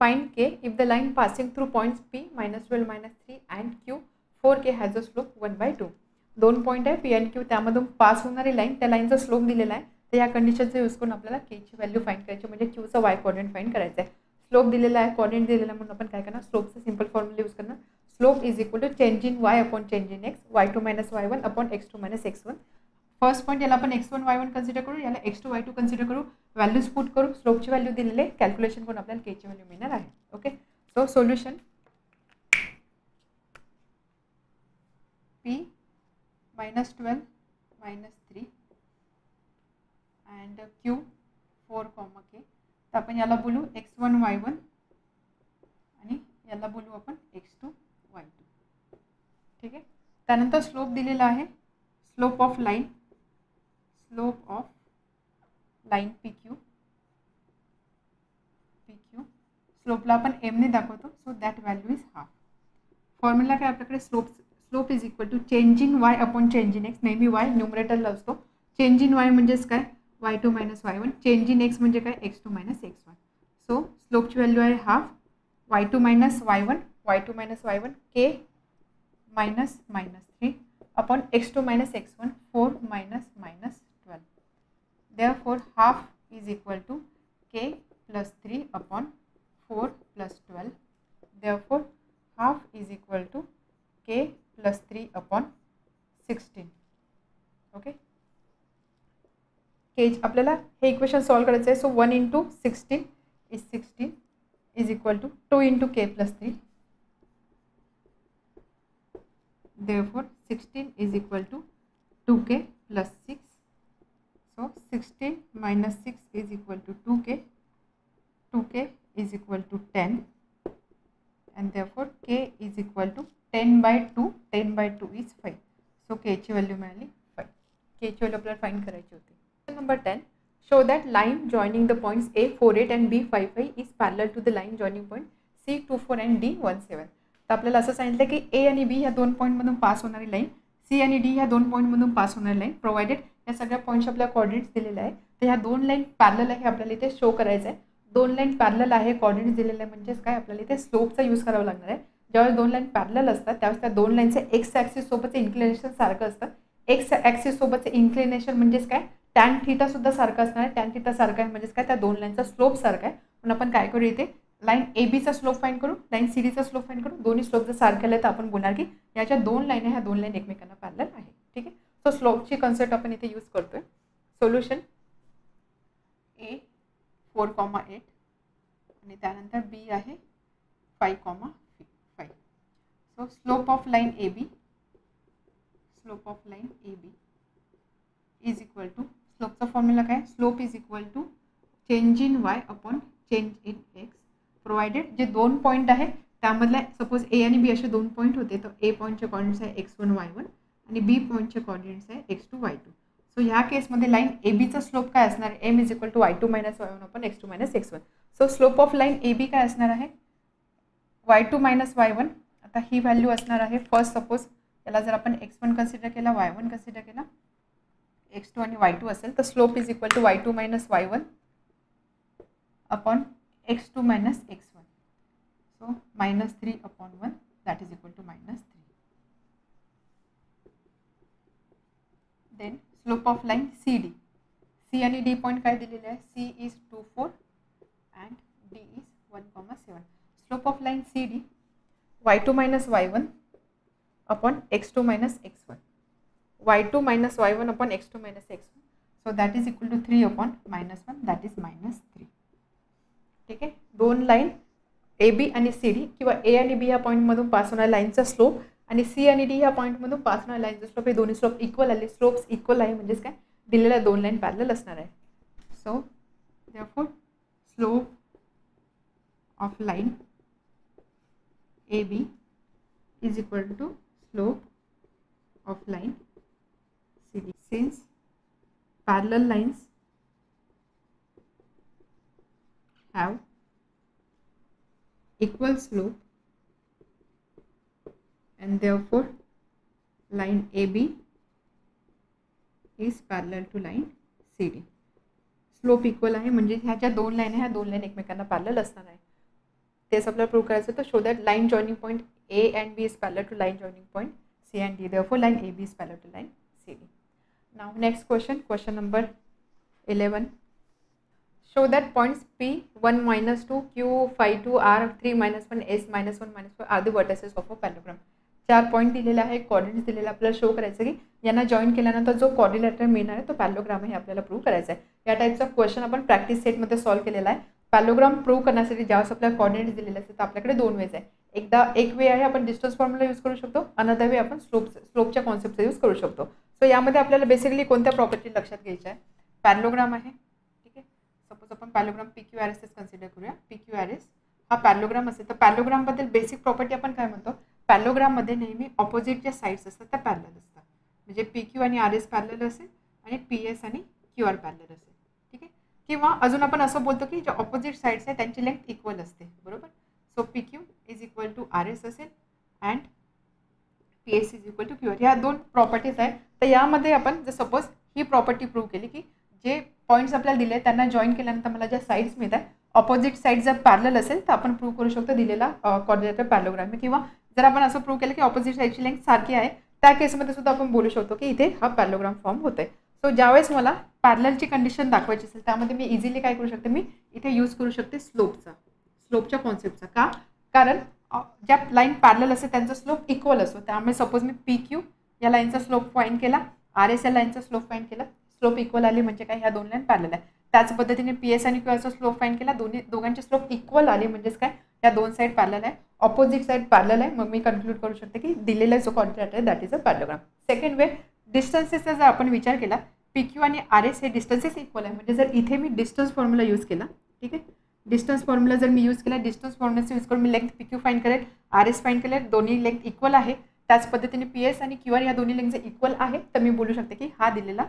Find K if the line passing through points P -12 -3 and Q 4K has a slope 1/2. दोन point आहे P and Q, त्यामधून pass होणारी line, त्या लाईनचा slope दिलेला आहे. तर या कंडिशनचा यूज करून आपल्याला केची व्हॅल्यू फाइंड करायची, म्हणजे क्यूचा वाय कोऑर्डिनेट फाइंड करायचा आहे. स्लोप दिलेला आहे, कोऑर्डिनेट दिलेला आहे, म्हणून आपण काय करणार, स्लोपचा सिंपल फॉर्म्युला यूज करणार. Slope is equal to change in Y upon change in X, y2 - y1 upon x2 - x1. First point याला आपण x1 y1 कन्सिडर करू, याला x2 y2 कन्सिडर करू, व्हॅल्यूज पुट करू, स्लोपची व्हॅल्यू दिलेली आहे, कॅल्क्युलेशन करून आपल्याला केची व्हॅल्यू मिळणार आहे. Okay, so solution p -12 -3 and Q 4, K. तर आपण याला बोलू x1 y1 आणि याला बोलू आपण x2 y2. ठीक आहे. त्यानंतर स्लोप दिलेला आहे, स्लोप ऑफ लाईन PQ. स्लोपला आपण m ने दाखवतो, so that value is half. Formula काय आपल्याकडे, slope is equal to change in Y upon change in X. नेहमी वाय न्यूमरेटरला असतो. चेंज इन वाय म्हणजेच काय y2 - y1, change in x म्हणजे काय x2 - x1. सो स्लोपची व्हॅल्यू आहे half, y2 - y1 k -3 upon x2 - x1 4 -12. Therefore half is equal to k plus 3 upon 4 plus 12. Therefore half is equal to k plus 3 upon 16. Okay, K आपल्याला हे equation solve करायचं आहे. So 1 × 16 is 16 is equal to 2 × k plus 3. Therefore 16 is equal to 2k plus 6. So 16 minus 6 is equal to 2k. 2k is equal to 10, and therefore k is equal to 10/2. 10/2 is 5. So k ची value मिळाली 5. k ची value आपल्याला find करायची होती. Number 10. Show that line joining the points A 48 and B 55 is parallel to the line joining point C 24 and D 17. तर आपल्याला असं सांगितलं की A आणि B ह्या दोन पॉईंटमधून पास होणारी लाईन, C आणि D ह्या दोन पॉईंटमधून पास होणारी लाईन, प्रोव्हाइडेड या सगळ्या पॉईंट्स आपल्याला कोऑर्डिनेट्स दिलेले आहे. तर ह्या दोन लाईन पॅरलल आहे आपल्याला इथे शो करायचं आहे. दोन लाईन पॅरलल आहे, कोऑर्डिनेट्स दिलेले आहे, म्हणजेच काय आपल्याला इथे स्लोपचा यूज करावा लागणार आहे. ज्यावेळेस दोन लाईन पॅरलल असतात त्यावेळेस त्या दोन लाईनचे एक्स ॲक्सिस सोबतचे इन्क्लिनेशन सारखं असतं. एक्स ॲक्सिस सोबतचे इन्क्लिनेशन म्हणजेच काय टॅन थीटा सुद्धा सारखं असणार आहे. टॅन थीटा सारखं आहे म्हणजेच काय त्या दोन लाईनचा स्लोप सारखा आहे. म्हणून आपण काय करू, इथे लाईन ए बीचा स्लोप फाइंड करू, लाईन सी डीचा स्लोप फाइंड करू. दोन्ही स्लोप जर सारखे आले तर आपण बोलणार की याच्या दोन लाईन आहे, ह्या दोन लाईन एकमेकांना पॅरलल आहे. ठीक आहे. सो स्लोपची कन्सेप्ट आपण इथे यूज करतोय. सोल्युशन ए 4,8 आणि त्यानंतर बी आहे 5,5. So slope of line A B is equal to, स्लोपचा फॉर्म्युला काय, slope is equal to change in Y upon change in X, provided जे दोन पॉईंट आहे त्यामधला सपोज ए आणि बी असे दोन पॉईंट होते, तर ए पॉईंटचे कॉर्डिनेट्स आहे x1 y1 आणि बी पॉईंटचे कॉर्डिनेट्स आहे x2 y2. सो ह्या केसमध्ये लाईन ए बीचा स्लोप काय असणार आहे, m is equal to y2 - y1 upon x2 - x1. So slope of line A B काय असणार आहे, y2 - y1. आता ही व्हॅल्यू असणार आहे फर्स्ट, सपोज याला जर आपण x1 कन्सिडर केला, y1 कन्सिडर केला, x2 आणि y2 असेल तर slope is equal to y2 - y1 upon x2 - x1. So -3 upon 1 that is equal to -3. Then slope of line C D, C आणि डी पॉईंट काय दिलेले आहे, C is 2, 4 and D is 1,7. Slope of line C D y2 - y1 upon x2 - x1. y2 minus y1 upon x2 minus x1. So that is equal to 3 upon -1 that is -3. ठीक आहे. दोन line A बी आणि C D किंवा ए आणि बी ह्या पॉईंटमधून pass होणाऱ्या लाईनचा slope आणि सी आणि डी ह्या पॉईंटमधून पास होणाऱ्या लाईनचा स्लोप हे दोन्ही स्लोप इक्वल आले. स्लोप्स इक्वल आहे म्हणजेच काय दिलेल्या दोन लाईन पॅरलल असणार आहे. So therefore slope of line AB is equal to slope of line CD. Since parallel lines have equal slope and therefore line AB is parallel to line CD. Slope equal आहे म्हणजे ह्या ज्या दोन line आहे ह्या दोन line एकमेकांना parallel असणार आहे. तेच आपल्याला प्रूव्ह करायचं होतं. Show that line joining point A and B is parallel to line joining point C and D. Therefore line A B is parallel to line C D. Now next question number 11. Show that points P1 - 2 Q 5 2 R3 - 1 S - 1 - 4 are the vertices of a parallelogram. 4 point दिलेला आहे, coordinates दिलेला आपल्याला show करायचं की यांना join केल्यानंतर जो coordinator मिळणार आहे तो पॅरलोग्राम आहे आपल्याला प्रूव्ह करायचा आहे. या टाईपचा क्वेश्चन आपण प्रॅक्टिस सेटमध्ये सॉल्व्ह केलेला आहे. पॅरलोग्राम प्रूव्ह करण्यासाठी ज्यावेळेस आपल्याला कोऑर्डिनेट्स दिलेले असतात तर आपल्याकडे दोन वेज आहे. एक वे आहे आपण डिस्टन्स फॉर्म्युला यूज करू शकतो, अनदर वे आपण स्लोपच्या कॉन्सेप्टचा यूज करू शकतो. सो यामध्ये आपल्याला बेसिकली कोणत्या प्रॉपर्टी लक्षात घ्यायच्या आहे. पॅरलोग्राम आहे, ठीक आहे. सपोज आपण पॅरलोग्राम PQRS कन्सिडर करूया. PQRS हा पॅरलोग्राम असेल तर पॅरलोग्रामबद्दल बेसिक प्रॉपर्टी आपण काय म्हणतो, पॅरलोग्राममध्ये नेहमी ऑपोजिट ज्या साईड्स असतात त्या पॅरलल असतात. म्हणजे PQ आणि RS पॅरलल असेल आणि PS आणि QR पॅरलल असेल, ठीक आहे. किंवा अजून आपण असं बोलतो की जे ऑपोजिट साईड्स आहे त्यांची लेंथ इक्वल असते, बरोबर. So PQ is equal to RS असेल and PS is equal to QR. ह्या दोन प्रॉपर्टीज आहेत. तर यामध्ये आपण जर सपोज ही प्रॉपर्टी प्रूव्ह केली की जे पॉईंट्स आपल्याला दिले त्यांना जॉईन केल्यानंतर मला ज्या साईड्स मिळतात ऑपोजिट साईड जर पॅरलल असेल तर आपण प्रूव्ह करू शकतो दिलेला कोऑर्डिनेटर पॅरलोग्राम. किंवा जर आपण असं प्रूव्ह केलं की ऑपोजिट साईडची लेंथ सारखी आहे त्या केसमध्ये सुद्धा आपण बोलू शकतो की इथे हा पॅरलोग्राम फॉर्म होतोय. सो ज्यावेळेस मला पॅरललची कंडिशन दाखवायची असेल त्यामध्ये मी इझिली काय करू शकते, मी इथे यूज करू शकते स्लोपच्या कॉन्सेप्टचा. का, कारण ज्या लाईन पॅरलल असते त्यांचा स्लोप इक्वल असतो. त्यामुळे सपोज मी PQ या लाईनचा स्लोप फाइंड केला, RS या लाईनचा स्लोप फाइंड केला, स्लोप इक्वल आले म्हणजे काय ह्या दोन लाईन पॅरलल आहे. त्याच पद्धतीने PS आणि QRचा स्लोप फाइंड केला, दोघांचे स्लोप इक्वल आले म्हणजेच काय या दोन साईड पॅरलल आहे, ऑपोजिट साईड पॅरलल आहे. मग मी कन्क्लूड करू शकते की दिलेला जो कोऑर्डिनेटर आहे that is a parallelogram. Second way, डिस्टन्सेसचा जर आपण विचार केला PQ आणि RS हे डिस्टन्सेस इक्वल आहे म्हणजे जर इथे मी डिस्टन्स फॉर्म्युला यूज केला, ठीक आहे. डिस्टन्स फॉर्म्युला जर मी यूज केला, डिस्टन्स फॉर्म्युलाचा यूज करून मी लेंथ PQ फाइंड करेल, RS फाइंड करेल, दोन्ही लेंथ इक्वल आहे. त्याच पद्धतीने PS आणि QR या दोन्ही लेंथ जर इक्वल आहे तर मी बोलू शकते की हा दिलेला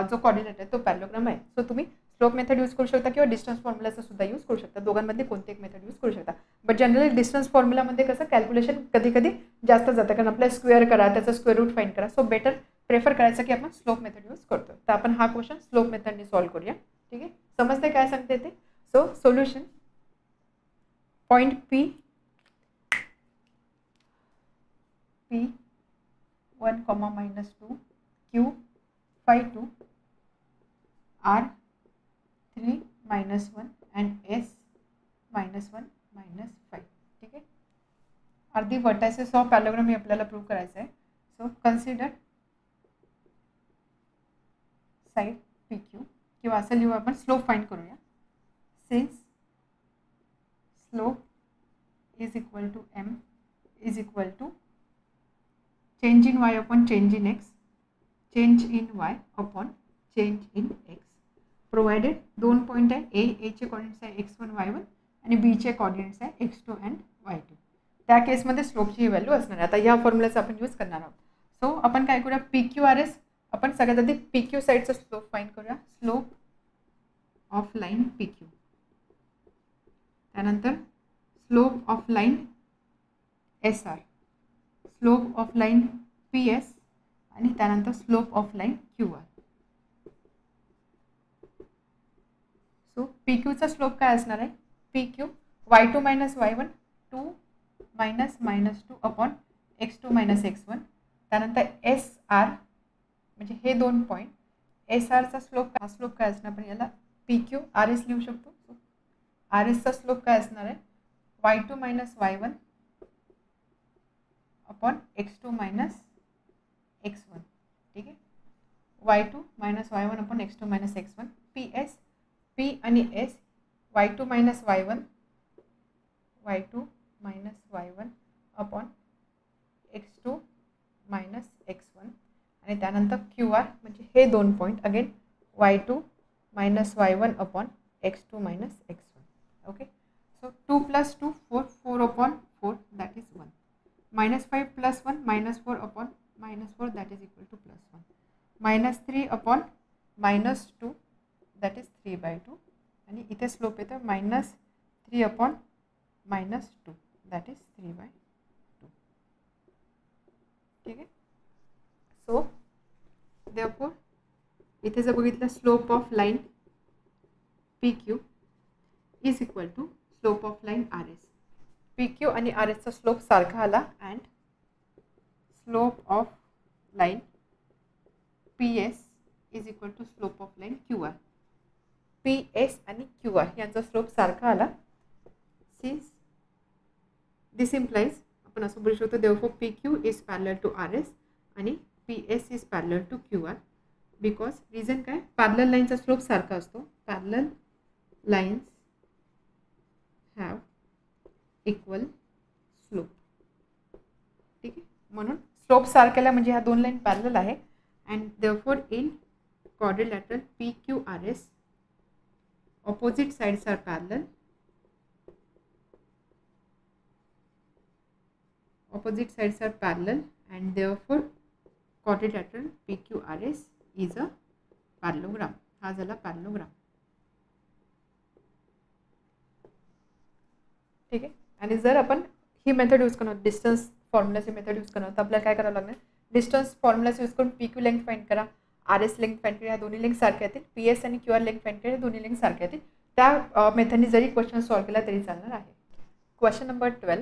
जो कोऑर्डिनेटर आहे तो पॅरलोग्राम आहे. सो तुम्ही स्लोप मेथड यूज करू शकता किंवा डिस्टन्स फॉर्म्युलाचा सुद्धा यूज करू शकता. दोघांमध्ये कोणते एक मेथड यूज करू शकता. बट जनरली डिस्टन्स फॉर्म्युलामध्ये कसं कॅल्क्युलेशन कधी कधी जास्त जातं कारण आपल्याला स्क्वेअर करा, त्याचा स्क्वेअर रूट फाइंड करा. सो बेटर प्रेफर करायचं की आपण स्लोप मेथड यूज करतो. तर आपण हा क्वेश्चन स्लोप मेथडने सॉल्व्ह करूया, ठीक आहे. समजते काय सांगते ते. So solution, point P1, -2 Q 5 2 R3 -1 and S -1 -5, ठीक आहे. Are the vertices of parallelogram हे आपल्याला प्रूव्ह करायचं आहे. सो कन्सिडर साईड PQ किंवा असं लिहू आपण, स्लोप फाइंड करूया. Since slope is equal to M is equal to change in Y upon change in X, change in Y upon change in X. Provided दोन point आहे, एचे coordinates आहे X1 Y1 आणि बीचे कॉर्डिनेट्स आहे X2 and Y2. त्या केसमध्ये स्लोपची value असणार आहे. आता या फॉर्म्युलाचा आपण यूज करणार आहोत. सो आपण काय करूया, PQRS आपण सगळ्यात आधी PQ साईडचा स्लोप फाइंड करूया. स्लोप ऑफ लाईन PQ, त्यानंतर slope of line SR, slope of line PS आणि त्यानंतर slope of line QR. So PQचा स्लोप काय असणार आहे, PQ Y2 - Y1 2 -2 upon X2 - X1. त्यानंतर SR म्हणजे हे दोन पॉईंट, SRचा स्लोप काय असणार, आपण याला PQ RS लिहू शकतो. सो RSचा स्लोप काय असणार आहे, Y2 - Y1 upon X2 - X1, ठीक आहे. y2 minus y1 upon x2 minus x1 PS P आणि S y2 minus y1 minus y1 upon x2 minus x1 आणि त्यानंतर QR म्हणजे हे दोन point again y2 minus y1 upon x2 minus x1. Okay, so 2 plus 2 4 4 upon 4 that is 1 minus 5 plus 1 minus 4 upon minus 4 that is equal to plus 1 minus 3 upon minus 2 that is 3 by 2 आणि इथे slope येतं minus 3 upon minus 2 that is 3 by 2. ठीक आहे, so therefore इथे जर बघितलं slope of line PQ is equal to slope of line RS. PQ आणि RSचा स्लोप सारखा आला and slope of line PS is equal to slope of line QR. PS आणि QR यांचा स्लोप सारखा आला. सिन्स दिस इम्प्लाइज आपण असं बोलू शकतो therefore PQ is parallel to RS आणि PS is parallel to QR. Because reason काय, पॅरलल लाईनचा स्लोप सारखा असतो. Parallel lines have equal slope. ठीक आहे, म्हणून स्लोप सारख्याला म्हणजे ह्या दोन लाईन पॅरलल आहे and therefore in quadrilateral PQRS opposite sides are parallel. Opposite sides are parallel and therefore quadrilateral PQRS is a parallelogram. हा झाला पॅरलोग्राम. ठीक आहे, आणि जर आपण ही मेथड यूज करणार डिस्टन्स फॉर्म्युलाची मेथड यूज करणार तर आपल्याला काय करावं लागणार, डिस्टन्स फॉर्म्युलाच यूज करून PQ लेंथ फाइंड करा, RS लेंथ फाइंड करा, ह्या दोन्ही लिंक सारख्या येतील. PS आणि QR लेंथ फाइंड करा, दोन्ही लिंक सारख्या येतील. त्या मेथडने जरी क्वेश्चन सॉल्व्ह केला तरी चालणार आहे. Question number 12,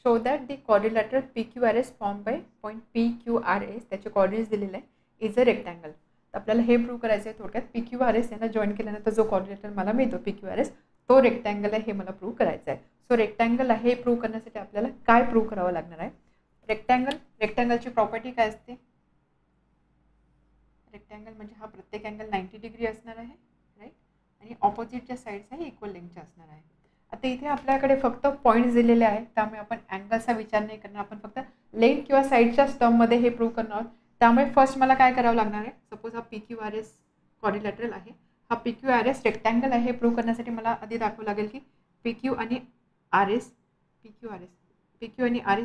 show that the quadrilateral PQRS form by point PQRS त्याचे कॉर्डिनेट्स दिलेले आहे इज अ रेक्टँगल. तर आपल्याला हे प्रूव्ह करायचं आहे थोडक्यात. PQRS यांना जॉईन केल्यानंतर जो क्वाड्रिलॅटरल मला मिळतो PQRS तो रेक्टँगल आहे हे मला प्रूव्ह करायचं आहे. सो रेक्टँगल आहे हे प्रूव्ह करण्यासाठी आपल्याला काय प्रूव्ह करावं लागणार आहे. रेक्टँगलची प्रॉपर्टी काय असते, रेक्टँगल म्हणजे हा प्रत्येक अँगल 90 डिग्री असणार आहे राईट आणि ऑपोजिटच्या साईड्स आहे इक्वल लेंथच्या असणार आहे. आता इथे आपल्याकडे फक्त पॉईंट्स दिलेले आहेत त्यामुळे आपण अँगलचा विचार नाही करणार, आपण फक्त लेंथ किंवा साईडच्या टर्ममध्ये हे प्रूव्ह करणार आहोत. त्यामुळे फर्स्ट मला काय करावं लागणार आहे, सपोज हा PQRS क्वाड्रिलॅटरल आहे, हा PQRS रेक्टँगल आहे हे प्रूव्ह करण्यासाठी मला आधी दाखवावं लागेल की PQ आणि RS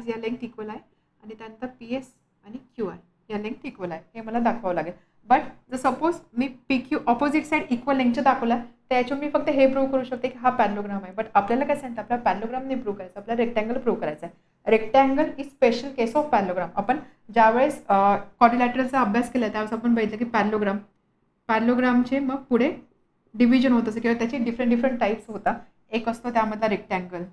या लेंथ इक्वल आहे आणि त्यानंतर PS आणि QR या लेंथ इक्वल आहे हे मला दाखवावं लागेल. बट जर सपोज मी PQ ऑपोजिट साईड इक्वल लेंथच्या दाखवला त्याच्यावर मी फक्त हे प्रूव्ह करू शकते की हा पॅरलोग्राम आहे. बट आपल्याला काय सांगितलं, आपल्याला पॅरलोग्राम नाही प्रूव्ह करायचं, आपल्याला रेक्टँगल प्रूव्ह करायचं आहे. Rectangle is special case of parallelogram. आपण ज्यावेळेस क्वाड्रिलॅटरलचा अभ्यास केला त्यावेळेस आपण बघितलं की पॅरलोग्रामचे मग पुढे डिव्हिजन होत असं किंवा त्याचे डिफरंट टाईप्स होता. एक असतो त्यामधला रेक्टँगल,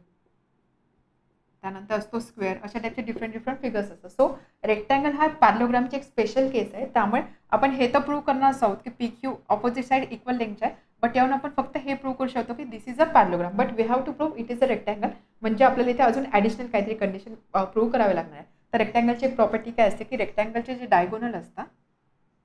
त्यानंतर असतो स्क्वेअर, अशा टाईपचे डिफरंट फिगर्स असतात. सो रेक्टँगल हा पॅरलोग्रामची एक स्पेशल केस आहे. त्यामुळे आपण हे तर प्रूव्ह करणार आहोत की PQ ऑपोजिट साईड इक्वल लेंथचे आहे, बट यावरून आपण फक्त हे प्रूव्ह करू शकतो की this is a parallelogram. But we have to prove it is a rectangle. म्हणजे आपल्याला इथे अजून ॲडिशनल काहीतरी कंडिशन प्रूव्ह करावे लागणार आहे. तर रेक्टँगलची एक प्रॉपर्टी काय असते की रेक्टँगलचे जे डायगोनल असतात,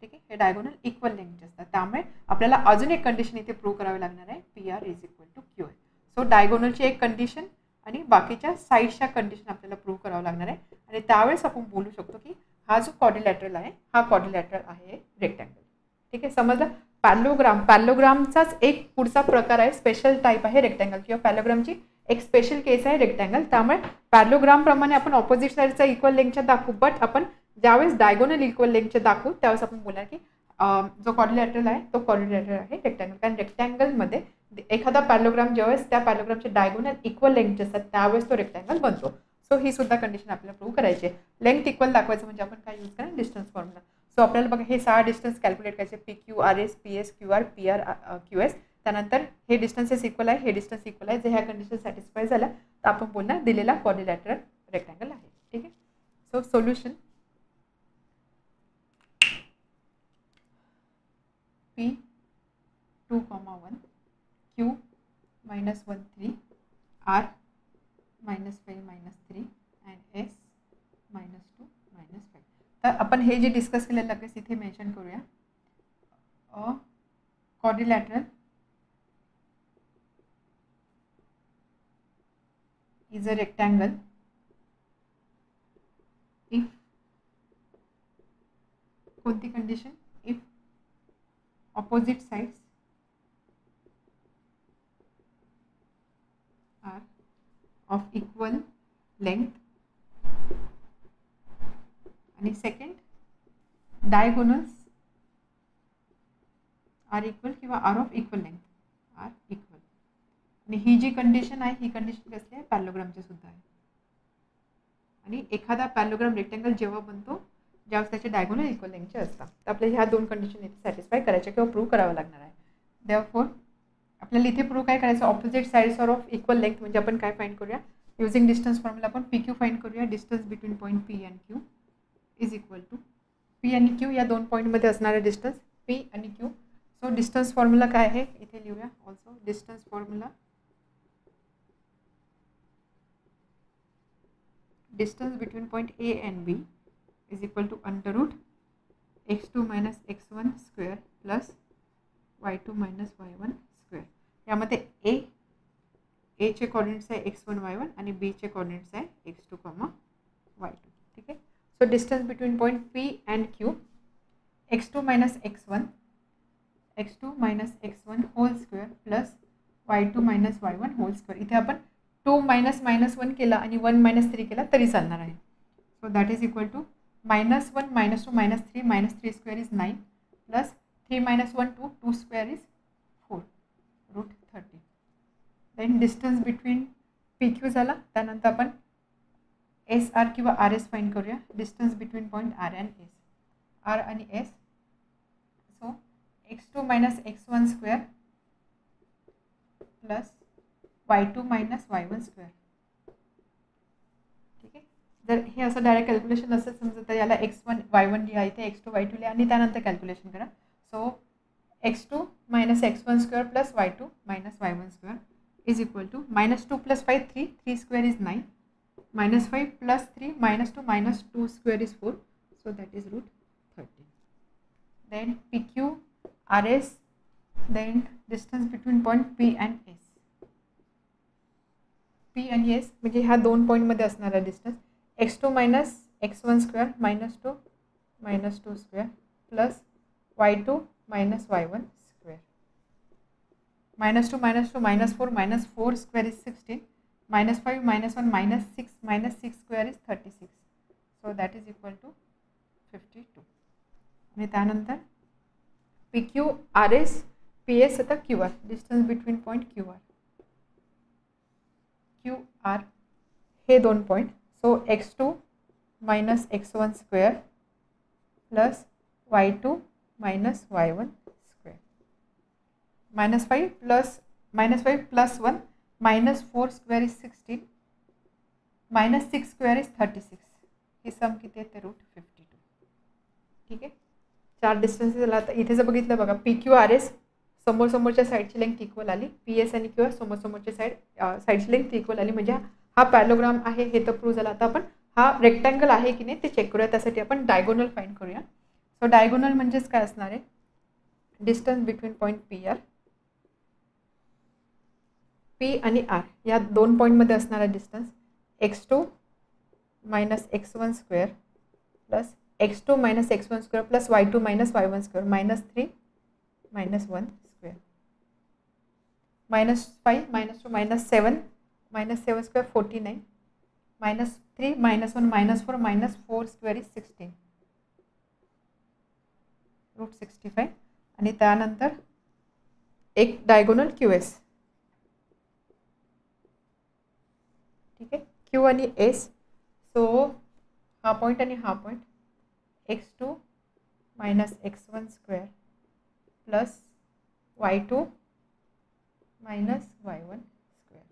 ठीक आहे, हे डायगोनल इक्वल लेंथचे असतात. त्यामुळे आपल्याला अजून एक कंडिशन इथे प्रूव्ह करावी लागणार आहे, PR is equal to QI. So डायगोनलची एक कंडिशन आणि बाकीच्या साईडच्या कंडिशन आपल्याला प्रूव्ह करावं लागणार आहे आणि त्यावेळेस आपण बोलू शकतो की हा जो क्वाड्रिलॅटरल आहे हा क्वाड्रिलॅटरल आहे रेक्टँगल. ठीक आहे, समजलं. पॅरलोग्रामचाच एक पुढचा प्रकार आहे, स्पेशल टाईप आहे रेक्टँगल किंवा पॅरलोग्रामची एक स्पेशल केस आहे रेक्टँगल. त्यामुळे पॅरलोग्राम प्रमाणे आपण ऑपोजिट साईडचा इक्वल लेंथच्या दाखवू, बट आपण ज्यावेळेस डायगोनल इक्वल लेंथचे दाखवू त्यावेळेस आपण बोलणार की जो क्वाड्रिलॅटरल आहे तो क्वाड्रिलॅटरल आहे रेक्टँगल. कारण रेक्टँगलमध्ये एखादा पॅरलोग्राम ज्यावेळेस त्या पॅरलोग्रामचे डायगोनल इक्वल लेंथचे असतात त्यावेळेस तो रेक्टँगल बनतो. सो ही सुद्धा कंडिशन आपल्याला प्रूव्ह करायची आहे. लेंथ इक्वल दाखवायचं म्हणजे आपण काय यूज करा, डिस्टन्स फॉर्म्युला. सो आपल्याला बघा हे 6 डिस्टन्स कॅल्क्युलेट करायचे, PQ RS PS QR PR QS. त्यानंतर हे डिस्टन्सेस इक्वल आहे, हे डिस्टन्स इक्वल आहे. जर ह्या कंडिशन सॅटिस्फाय झाल्या तर आपण बोलणार दिलेला क्वाड्रिलॅटरल रेक्टँगल आहे. ठीक आहे, so solution P2,1 Q -1 3 R -5 -3 and S -2 -5. तर आपण हे जे डिस्कस केलेलं लगेच इथे मेन्शन करूया. quadrilateral is a rectangle if कोणती condition, if opposite sides are of equal length आणि सेकंड डायगोनल्स आर इक्वल किंवा are of equal length are equal. आणि ही जी कंडिशन आहे ही कंडिशन कसली आहे, पॅरलोग्रामची सुद्धा आहे. आणि एखादा पॅरलोग्राम रेक्टँगल जेव्हा बनतो ज्यावेळेस त्याचे डायगोनल इक्वल लेंथचे असतात. तर आपल्याला ह्या दोन कंडिशन इथे सॅटिस्फाय करायच्या किंवा प्रूव्ह करावं लागणार आहे. देअरफॉर आपल्याला इथे प्रूव्ह काय करायचं, opposite sides are of equal length. म्हणजे आपण काय फाइंड करूया, युझिंग डिस्टन्स फॉर्म्युला आपण पी क्यू फाइंड करूया. Distance between point P and Q is equal to P आणि क्यू या दोन पॉईंटमध्ये असणारा डिस्टन्स पी आणि क्यू. सो डिस्टन्स फॉर्म्युला काय आहे इथे लिहूया. Also distance formula, distance between point A and B is equal to under root x2 minus x1 square plus y2 minus y1 square. यामध्ये एचे कॉर्डिनेट्स आहे x1 y1 आणि बीचे coordinates आहे x2 y2. ठीक आहे. So distance between point P and Q x2 minus x1 whole square plus y2 minus y1 whole square. इथे आपण 2 minus -1 केला आणि 1 - 3 केला तरी चालणार आहे. So that is equal to -1 - 2 -3 -3 square is 9 plus 3 - 1 2 square is 4 root 30. Then distance between P Q झाला. त्यानंतर आपण एस आर किंवा आर एस फाइंड करूया. Distance between point R and S, R आणि S. So x2 minus x1 square plus y2 minus y1 square. ठीक आहे. जर हे असं डायरेक्ट कॅल्क्युलेशन असेल समजा तर याला x1 y1 लिहा, इथे x2 y2 लिहा आणि त्यानंतर कॅल्क्युलेशन करा. So x2 minus x1 square plus y2 minus y1 square is equal to -2 + 5 3 square is 9 -5 + 3 -2 -2 square is 4. So that is root 30. Then PQ RS, then distance between point P and S. P आणि S म्हणजे ह्या दोन पॉईंटमध्ये असणारा distance x2 minus x1 square -2 square plus y2 minus y1 square. -2 -2 -4 square is 16 -5 -1 -6 square is 36. So that is equal to 52. आणि त्यानंतर PQ RS PS आता QR, distance between point QR हे दोन पॉईंट. So x2 minus x1 square plus y2 minus y1 square. -5 + 1 -4 square is 16 -6 square is 36. हे सम किती आहे ते रूट 52. ठीक आहे. चार डिस्टन्सेस झाला. आता इथे जर बघितलं बघा PQRS समोरच्या साईडची लेंथ इक्वल आली, PS आणि QR समोरच्या साईडची लेंथ इक्वल आली. म्हणजे हा पॅरलोग्राम आहे हे तर प्रूव्ह झाला. आता आपण हा रेक्टँगल आहे की नाही ते चेक करूया. त्यासाठी आपण डायगोनल फाइंड करूया. सो डायगोनल म्हणजेच काय असणार आहे, डिस्टन्स बिटवीन पॉईंट P आणि R या दोन पॉईंटमध्ये असणारा distance x2 minus x1 square plus x2 minus x1 square plus y2 minus y1 square -3 -1 square -5 -2 -7 square 49 -3 -1 -4 square is 16 root 65. आणि त्यानंतर एक डायगोनल QS. ठीक आहे. Q आणि S. सो हा पॉईंट आणि हा point x2 minus x1 square plus y2 minus y1 square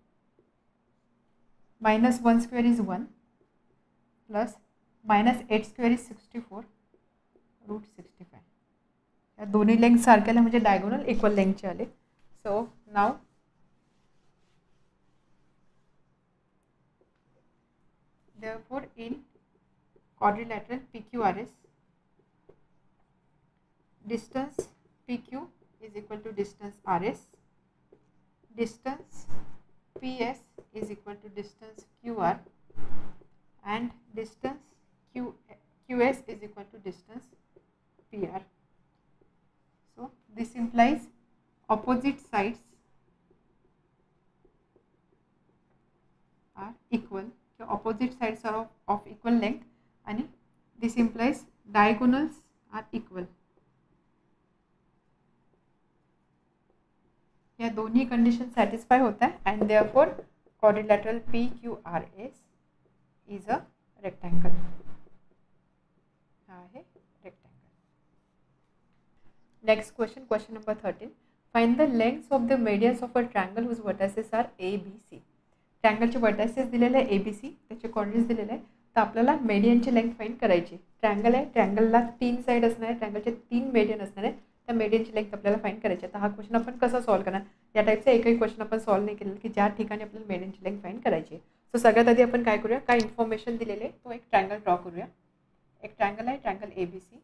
-1 square is 1 plus -8 square is 64 root 65. या दोन्ही लेंथ सारख्याला म्हणजे डायगोनल इक्वल लेंथचे आले. So now therefore in quadrilateral PQRS distance PQ is equal to distance RS, distance PS is equal to distance QR, and distance QS is equal to distance PR. So this implies opposite sides are equal. So opposite sides are of equal length, and this implies diagonals are equal. या दोन्ही condition satisfy होत आहे, and therefore quadrilateral PQRS is a rectangle. हा आहे rectangle. Next question, question number 13. Find the lengths of the medians of a triangle whose vertices are ABC. ट्रायंगलचे vertices दिलेले आहे ABC, त्याचे कोऑर्डिनेट्स दिलेले आहे. तर आपल्याला मेडियनची लेंथ फाइंड करायची. ट्रायंगल आहे, ट्रायंगलला 3 साइड असणार आहे, ट्रायंगलचे 3 मेडियन असणार आहे. त्या मेडियनची लेंथ आपल्याला फाइंड करायची. तर हा क्वेश्चन आपण कसा सॉल्व्ह करणार, या टाईपचा एकही क्वेश्चन आपण सॉल्व्ह नाही केलेला की ज्या ठिकाणी आपल्याला मेडियनची लेंथ फाइंड करायची. सो सगळ्यात आधी आपण काय करूया, काय इन्फॉर्मेशन दिलेले आहे तो एक ट्रायंगल ड्रॉ करूया. एक ट्रायंगल आहे, triangle ABC.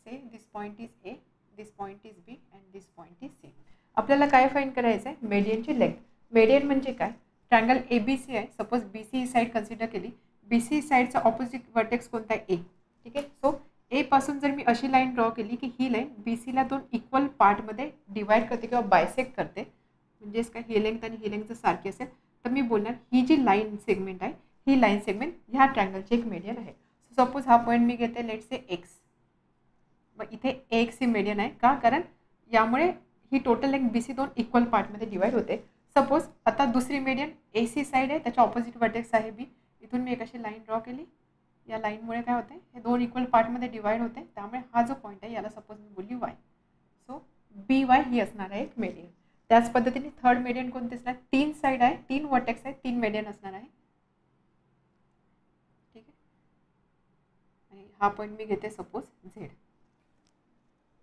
Say this point is A, this point is B and this point is C. आपल्याला काय फाइंड करायचं आहे, मेडियनची लेंथ. मेडियन म्हणजे काय, ट्रायंगल ABC आहे, सपोज BC ही साईड कन्सिडर केली. BC साईडचा ऑपोजिट वर्टेक्स कोणता आहे, A. ठीक आहे. सो ए पासून जर मी अशी लाईन ड्रॉ केली की ही लाईन BCला 2 इक्वल पार्टमध्ये डिवाइड करते किंवा बायसेक्ट करते, म्हणजेच काय ही लेंथ आणि ही लेंथ जर सारखी असेल तर मी बोलणार ही जी लाईन सेगमेंट आहे, ही लाईन सेगमेंट ह्या ट्रायंगलची एक मेडियन आहे. सपोज हा पॉईंट मी घेते लेट्स से X. मग इथे X ही मेडियन आहे का, कारण यामुळे ही टोटल लेंथ BC 2 इक्वल पार्टमध्ये डिवाइड होते. सपोज आता दुसरी मेडियन AC साईड आहे, त्याच्या ऑपोजिट वर्टेक्स आहे B. इथून मी एक अशी लाईन ड्रॉ केली. या लाईनमुळे काय होते, हे 2 इक्वल पार्टमध्ये डिवाइड होते, त्यामुळे हा जो पॉईंट आहे याला सपोज मी बोलली Y. सो BY ही असणार आहे एक मेडियन. त्याच पद्धतीने थर्ड मेडियन कोणते असणार, 3 साईड आहे, 3 वर्टेक्स आहे, 3 मेडियन असणार आहे. ठीक आहे. आणि हा पॉईंट मी घेते सपोज Z.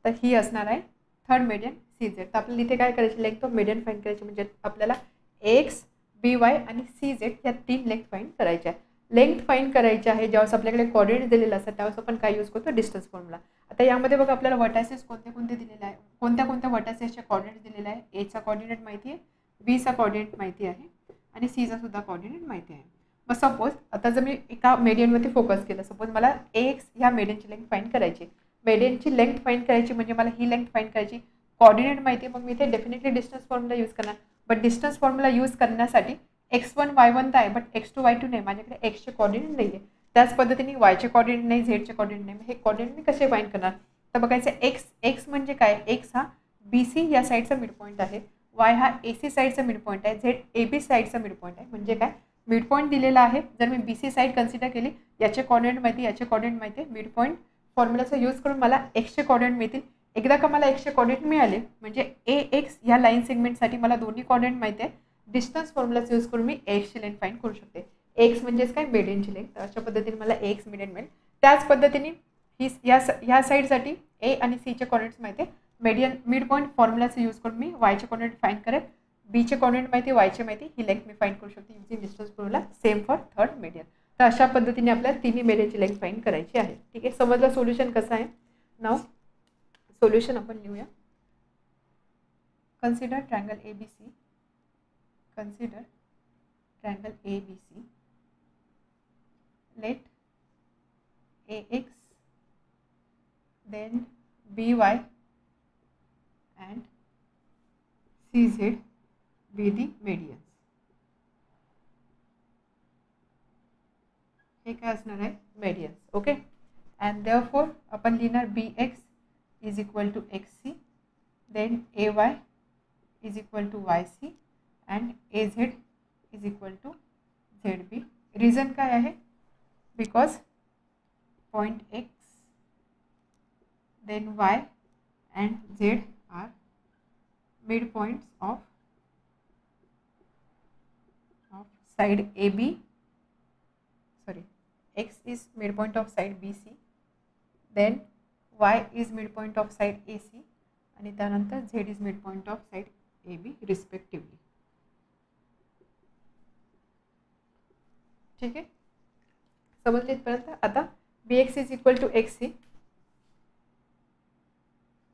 तर ही असणार आहे थर्ड मेडियन CZ. तर आपल्याला इथे काय करायची, लेंथ ऑफ मेडियन फाइंड करायची. म्हणजे आपल्याला X, BY आणि CZ या 3 लेंथ फाइंड करायच्या आहे. लेंथ फाइंड करायची आहे ज्यावेळेस आपल्याकडे कोऑर्डिनेट दिलेला असतात त्यावेळेस आपण काय यूज करतो, डिस्टन्स फॉर्म्युला. आता यामध्ये बघा आपल्याला वर्टायसेस कोणते कोणते दिलेले आहे, कोणत्या कोणत्या वर्टायसेसचे कोऑर्डिनेट दिलेले आहे. Aचा कोऑर्डिनेट माहिती आहे, Bचा कोऑर्डिनेट माहिती आहे आणि Cचा सुद्धा कोऑर्डिनेट माहिती आहे. मग सपोज आता जर मी एका मेडियनवरती फोकस केलं, सपोज मला X ह्या मेडियनची लेंथ फाइंड करायची. मेडियनची लेंथ फाइंड करायची म्हणजे मला ही लेंथ फाइंड करायची, कोऑर्डिनेट माहिती आहे, मग मी इथे डेफिनेटली डिस्टन्स फॉर्म्युला यूज करणार. बट डिस्टन्स फॉर्म्युला यूज करण्यासाठी X1 Y1 तर आहे, बट X2 Y2 नाही, माझ्याकडे Xचे कोऑर्डिनेट नाही आहे. त्याच पद्धतीने Yचे कोऑर्डिनेट नाही, Zचे कोऑर्डिनेट नाही. हे कोऑर्डिनेट मी कसे फाइंड करणार, तर बघायचं X म्हणजे काय, X हा BC या साईडचा मिड पॉईंट आहे, Y हा AC साईडचा मिड पॉईंट आहे, Z AB साईडचा मिड पॉईंट आहे. म्हणजे काय, मिड पॉईंट दिलेला आहे. जर मी BC साईड कन्सिडर केली, याचे कोऑर्डिनेट माहिती, याचे कोऑर्डिनेट माहिती आहे, मिड पॉईंट फॉर्म्युलाचा यूज करून मला Xचे कोऑर्डिनेट मिळतील. एकदा का मला Xचे कोऑर्डिनेट मिळाले म्हणजे AX या लाईन सेगमेंटसाठी मला दोन्ही कोऑर्डिनेट माहिती आहे. डिस्टन्स फॉर्म्युलाचा यूज करून मी Xची लेंथ फाइंड करू शकते. X म्हणजेच काय, मेडियनची लेंथ. अशा पद्धतीने मला X मेडियन मिळेल. त्याच पद्धतीने ही या साईडसाठी A आणि Cचे कोऑर्डिनेट्स माहिती आहे. मेडियन मिड पॉईंट फॉर्म्युलाचा यूज करून मी Yचे कोऑर्डिनेट फाइंड करेल. Bचे कोऑर्डिनेट माहिती, Yचे माहिती, ही लेंथ मी फाइंड करू शकते using distance formula. Same for third median. तर अशा पद्धतीने आपल्याला तिन्ही मेडियनची लेंथ फाइंड करायची आहे. ठीक आहे, समजलं सोल्युशन कसं आहे. नाव सोल्युशन आपण लिहूया. Consider triangle ABC. Consider triangle ABC. Let AX, then BY and CZ be the medians. हे काय असणार आहे, medians. ओके. and therefore आपण लिहिणार BX is equal to XC, then AY is equal to YC and AZ is equal to ZB. Reason काय आहे, because point X then Y and Z are midpoints of side AB. Sorry, X is midpoint of side BC, then Y is midpoint of side AC आणि त्यानंतर Z is midpoint of side AB respectively. ठीक आहे, समजले इथपर्यंत. आता BX is equal to XC.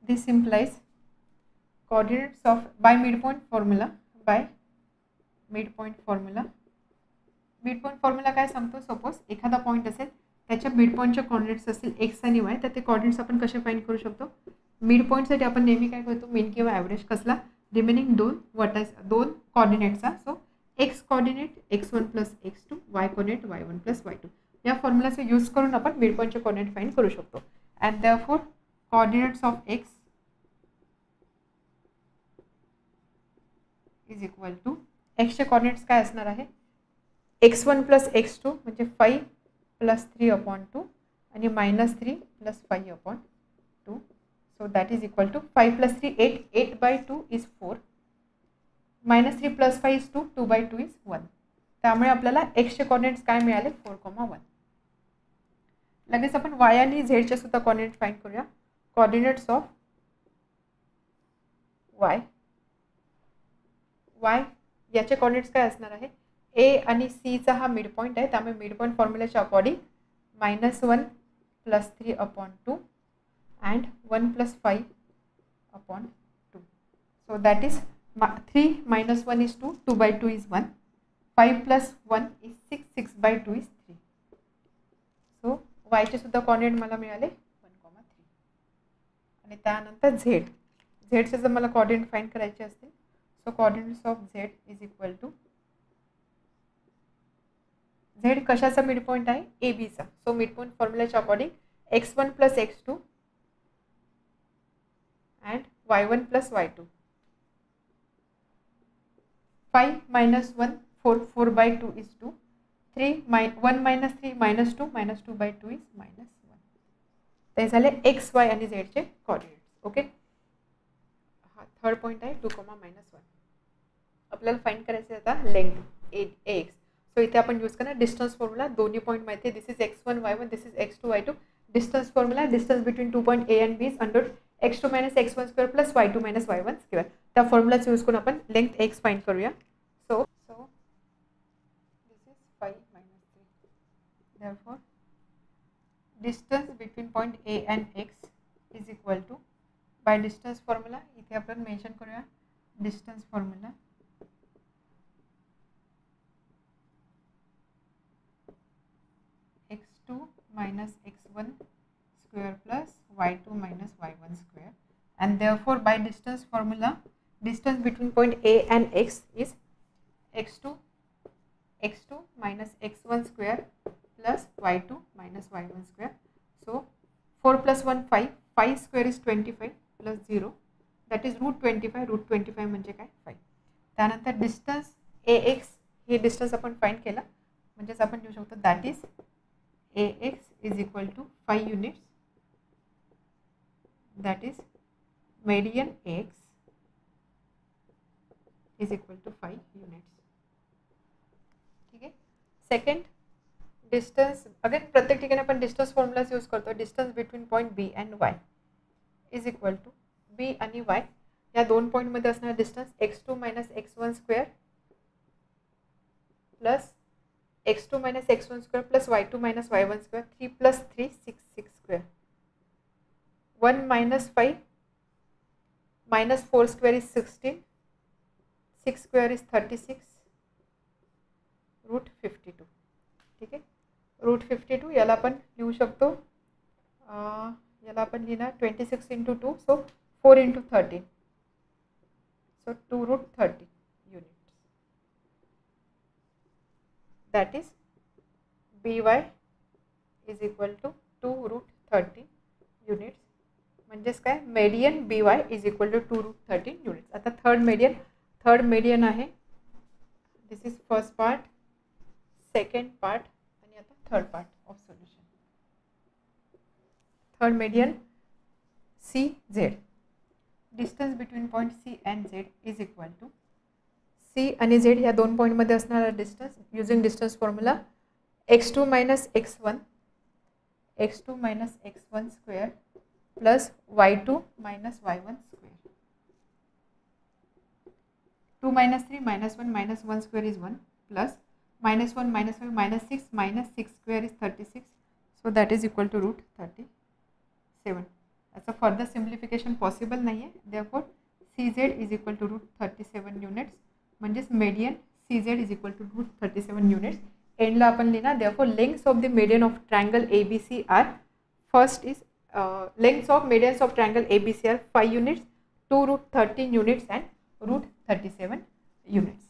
This implies coordinates of by midpoint formula midpoint formula काय सांगतो, suppose एखादा पॉईंट असेल त्याच्या मिडपॉईंटचे कोऑर्डिनेट्स असतील एक्स आणि वाय, तर ते कोऑर्डिनेट्स आपण कसे फाइंड करू शकतो. मिडपॉईंटसाठी आपण नेहमी काय करतो, मीन किंवा ॲव्हरेज कसला, रिमेनिंग दोन कोऑर्डिनेट्सचा. So X coordinate x1 plus x2, Y coordinate y1 plus y2 या फॉर्म्युलाचा यूज करून आपण मिडपॉईंटचे कोऑर्डिनेट फाइंड करू शकतो. And therefore coordinates of x is equal to एक्सचे कोऑर्डिनेट्स काय असणार आहे, x1 प्लस x2 म्हणजे 5 प्लस 3/2 आणि -3 plus 5/2. So that is equal to 5 plus 3 8/2 is 4, -3 plus 5 is 2, 2/2 is 1. त्यामुळे आपल्याला एक्सचे कोऑर्डिनेट्स काय मिळाले, 4,1. लगेच आपण वाय आणि झेडचे सुद्धा कोऑर्डिनेट फाइंड करूया. कोऑर्डिनेट्स ऑफ वाय याचे कोऑर्डिनेट्स काय असणार आहे, ए आणि सीचा हा मिड पॉईंट आहे, त्यामुळे मिड पॉईंट फॉर्म्युलाच्या according -1 plus 3/2 and 1 plus 5/2. So that is 3 minus 1 is 2, 2/2 is 1, 5 plus 1 is 6, 6/2 is 3. So वायचे सुद्धा कोऑर्डिनेट मला मिळाले 1,3. आणि त्यानंतर झेडचे जर मला कोऑर्डिनेट फाइंड करायचे असतील, so coordinates of Z is equal to, Z कशाचा मिड पॉईंट आहे, ए बीचा. सो मिड पॉईंट फॉर्म्युलाच्या according x1 plus x2 and y1 plus y2. 5 minus 1, 4/2 is 2, 1 minus 3 minus 2, minus 2/2 is -1. ते झाले एक्स वाय आणि झेडचे coordinates. Okay, हा third point आहे 2,-1. आपल्याला फाइंड करायचे आता लेंथ ax. सो इथे आपण यूज करणार डिस्टन्स फॉर्म्युला. दोन्ही पॉईंट माहिती आहे, this is x1 y1, this is x2 y2. Distance formula, distance between 2 point a and b is under x2 minus x1 square plus y2 minus y1 square. त्या फॉर्म्युलाचा use करून आपण length x find करूया. So this is 5 minus 3. Therefore, distance between point A and X is equal to, by distance formula इथे आपण mention करूया distance formula. x2 minus x1 square plus y2 minus y1 square, and therefore by distance formula, distance between point A and X is x2 minus x1 square plus y2 minus y1 square. So 4 plus 1 5 square is 25 plus 0, that is root 25. root 25 म्हणजे काय, 5. त्यानंतर distance ax, हे distance आपण find केला, म्हणजेच आपण लिहू शकतो that is ax is equal to 5 units, that is median ax is equal to 5 units. ठीक आहे. सेकंड डिस्टन्स, अगेन प्रत्येक ठिकाणी आपण डिस्टन्स फॉर्म्युलाच यूज करतो. Distance between point B and Y is equal to, B आणि वाय या दोन पॉईंटमध्ये असणारा distance x2 minus x1 square plus x2 minus x1 square plus y2 minus y1 square, 3 plus 3 6 square, 1 minus 5 minus 4 square is 16, 6 square is 36, root 52. ठीक आहे. Route 52 याला आपण लिहू शकतो, याला आपण लिहिणार 26 into 2, so 4 into 13, so 2 root 30 units. That is by is equal to 2 root 30 units. म्हणजेच काय, median by is equal to 2 root 30 units. आता थर्ड मेडियन आहे. This is first part, second part आणि आता third part of solution. Third median C Z. Distance between point C and Z is equal to, C आणि Z या दोन पॉईंटमध्ये असणारा distance using distance formula x2 minus x1 square plus y2 minus y1 square. 2 minus 3 minus 1 minus 1 square is 1 plus minus 1 minus 5 minus 6 square is 36. So that is equal to root 37. याचा further simplification possible नाही आहे. Therefore CZ is equal to √37 units, म्हणजेच median CZ is equal to √37 units. एंडला आपण लिहिणार therefore lengths of the median of triangle ABC are first is lengths of medians of triangle ABC are 5 units, 2 √13 units and √37 units.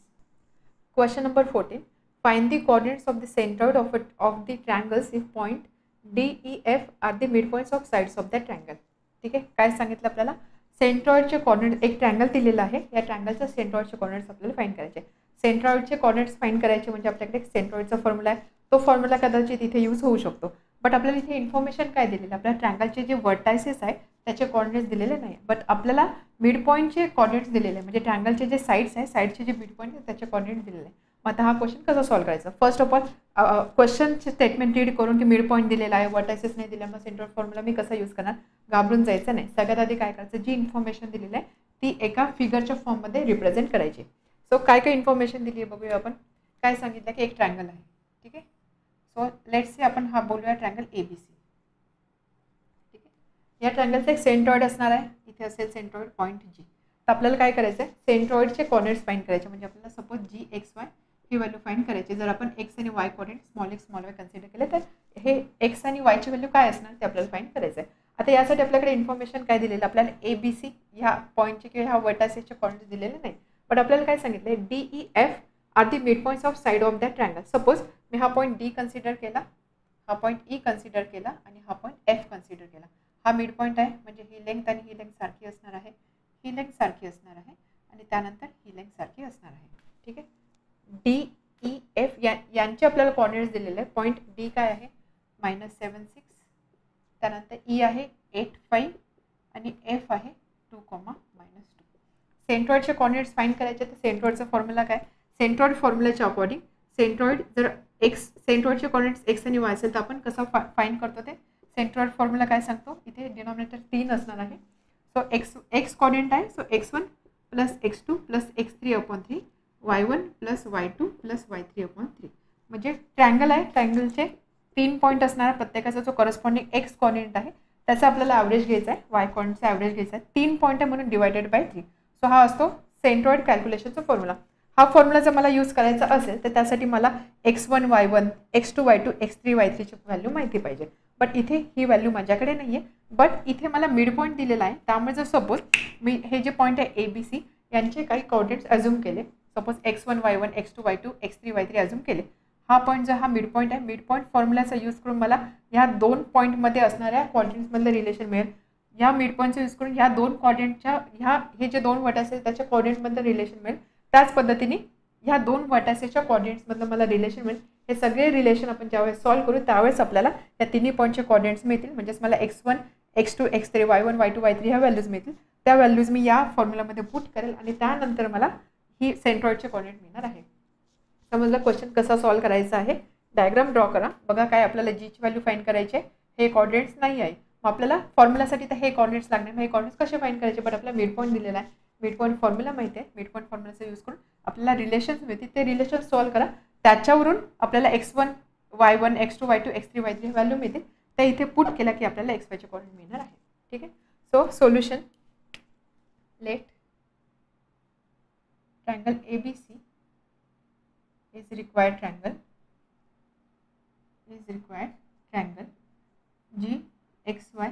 Question number 14. Find the coordinates of the centroid of the triangles if point D, E, F are the midpoints of sides of the triangle. ठीक आहे, काय सांगितलं आपल्याला सेंट्रॉइडचे coordinate, एक triangle दिलेला आहे, या ट्रायंगलच्या सेंट्रॉइडचे coordinates आपल्याला फाइंड करायचे. सेंट्रॉइडचे कॉर्डिनेट्स फाइंड करायचे म्हणजे आपल्याकडे एक सेंट्रॉइडचा फॉर्म्युला आहे, तो फॉर्म्युला कदाचित इथे यूज होऊ शकतो. बट आपल्याला इथे इन्फॉर्मेशन काय दिलेलं, आपल्या ट्रायंगलचे जे वर्टायसेस आहे त्याचे कॉर्डिनेट्स दिलेले नाही, बट आपल्याला मिड पॉईंटचे कॉर्डिनेट्स दिलेले आहे, म्हणजे ट्रायंगलचे जे साईड्स आहे, साईडचे जे मिड पॉईंट आहे त्याचे कॉर्डिनेट्स दिलेले आहे. मग आता हा क्वेश्चन कसा सॉल्व्ह करायचा. फर्स्ट ऑफ ऑल क्वेश्चनचे स्टेटमेंट रीड करून की मिड पॉईंट दिलेला आहे, वर्टायसेस नाही दिला, मग सेंट्रॉइड फॉर्म्युला मी कसा यूज करणार, घाबरून जायचं नाही. सगळ्यात आधी काय करायचं, जी इन्फॉर्मेशन दिलेली आहे ती एका फिगरच्या फॉर्ममध्ये रिप्रेझेंट करायची. सो काय काय इन्फॉर्मेशन दिली आहे बघूया आपण. काय सांगितलं की एक ट्रायंगल आहे, ठीक आहे. सो लेट्स से आपण हा बोलूया ट्रायंगल ABC, ठीक आहे. या ट्रायंगलचा एक सेंट्रॉइड असणार आहे, इथे असेल सेंट्रॉइड पॉईंट G. तर आपल्याला काय करायचं आहे, सेंट्रॉइडचे कॉर्डिनेट्स फाइंड करायचे, म्हणजे आपल्याला सपोज GXY ही व्हॅल्यू फाइंड करायची. जर आपण एक्स आणि y coordinate small x small Y consider केले तर हे एक्स आणि वायची व्हॅल्यू काय असणार ते आपल्याला फाइंड करायचं आहे. आता यासाठी आपल्याकडे इन्फॉर्मेशन काय दिलेलं, आपल्याला ABC ह्या पॉईंटचे किंवा ह्या वर्टायसेसचे कॉर्डिनेट्स दिलेले नाही, पण आपल्याला काय सांगितलं, DEF are the mid points of side of that triangle. Suppose मी हा पॉईंट D कन्सिडर केला, हा पॉईंट E कन्सिडर केला आणि हा पॉईंट F कन्सिडर केला. हा मिड पॉईंट आहे, म्हणजे ही लेंथ आणि ही लेंथ सारखी असणार आहे, ही लेंथ सारखी असणार आहे आणि त्यानंतर ही लेंथ सारखी असणार आहे, ठीक आहे. DEF यांचे आपल्याला कॉर्डिनेट्स दिलेले आहे. पॉईंट D काय आहे -76, त्यानंतर E आहे 85 आणि F आहे 2,-2. सेंट्रॉइडचे कॉर्डिनेट्स फाइंड करायचे तर सेंट्रॉइडचा फॉर्म्युला काय, सेंट्रॉइड फॉर्म्युलाच्या अकॉर्डिंग सेंट्रॉइड जर सेंट्रॉइडचे कॉर्डिनेट्स एक्स आणि वाय असेल तर आपण कसं फाइंड करतो ते सेंट्रॉइड फॉर्म्युला काय सांगतो, इथे डिनॉमिनेटर 3 असणार आहे. सो एक्स कॉर्डिनेट आहे, so x1 + x2 + x3/3, y1 + y2 + y3/3. म्हणजे ट्रायंगल आहे, ट्रायंगलचे 3 पॉईंट असणार आहे, प्रत्येकाचा जो करस्पॉन्डिंग एक्स कॉर्डिनेट आहे त्याचा आपल्याला ॲव्हरेज घ्यायचा आहे, वाय कॉर्डिनेटचा ॲव्हरेज घ्यायचा आहे. 3 पॉईंट आहे म्हणून डिवायडेड बाय 3. सो हा असतो सेंट्रॉइड कॅल्क्युलेशनचा फॉर्म्युला. हा फॉर्म्युला जर मला यूज करायचा असेल तर त्यासाठी मला x1 y1 x2 y2 x3 y3 ची व्हॅल्यू माहिती पाहिजे, बट इथे ही व्हॅल्यू माझ्याकडे नाही आहे. बट इथे मला मिड पॉईंट दिलेला आहे, त्यामुळे जर सपोज मी हे जे पॉईंट आहे ABC यांचे काही कॉर्डिनेट्स अज्यूम केले, suppose x1 y1 x2 y2 x3 y3 assume केले, हा पॉईंट जर हा मिड पॉईंट आहे, मिड पॉईंट फॉर्म्युलाचा यूज करून मला ह्या 2 पॉईंटमध्ये असणाऱ्या कॉर्डिनेट्समधलं रिलेशन मिळेल. या मिड पॉईंटचा यूज करून ह्या 2 कॉर्डिनेटच्या हे जे 2 वर्टायसेस त्याच्या कॉर्डिनेटमधलं रिलेशन मिळेल. त्याच पद्धतीने ह्या 2 वर्टायसेसच्या कॉर्डिनेट्समधलं मला रिलेशन मिळेल. हे सगळे रिलेशन आपण ज्यावेळेस सॉल्व्ह करू त्यावेळेस आपल्याला या तिन्ही पॉईंटचे कॉर्डिनेट्स मिळतील, म्हणजेच मला x1 x2 x3 y1 y2 y3 ह्या व्हॅल्यूज मिळतील. त्या व्हॅल्यूज मी या फॉर्म्युलामध्ये पुट करेल आणि त्यानंतर मला ही सेंट्रॉइडचे कॉर्डिनेट मिळणार आहे. समजलं क्वेश्चन कसा सॉल्व्ह करायचा आहे. डायग्राम ड्रॉ करा, बघा काय आपल्याला जीची व्हॅल्यू फाइंड करायची आहे, हे कॉर्डिनेट्स नाही आहे, मग आपल्याला फॉर्म्युलासाठी तर हे कॉर्डिनेट्स लागणार, मग हे कॉर्डिनेट्स कसे फाइंड करायचे, बट आपला मिड पॉईंट दिलेला आहे, मिड पॉईंट फॉर्म्युला माहिती आहे, मिड पॉईंट फॉर्म्युलाचा यूज करून आपल्याला रिलेशन्स मिळतील, ते रिलेशन सॉल्व्ह करा, त्याच्यावरून आपल्याला x1 y1 x2 y2 x3 y3 value मिळतील, त्या इथे पुट केला की आपल्याला x yचे कॉर्डिनेट मिळणार आहे, ठीक आहे. So solution, let triangle ABC is required triangle GXY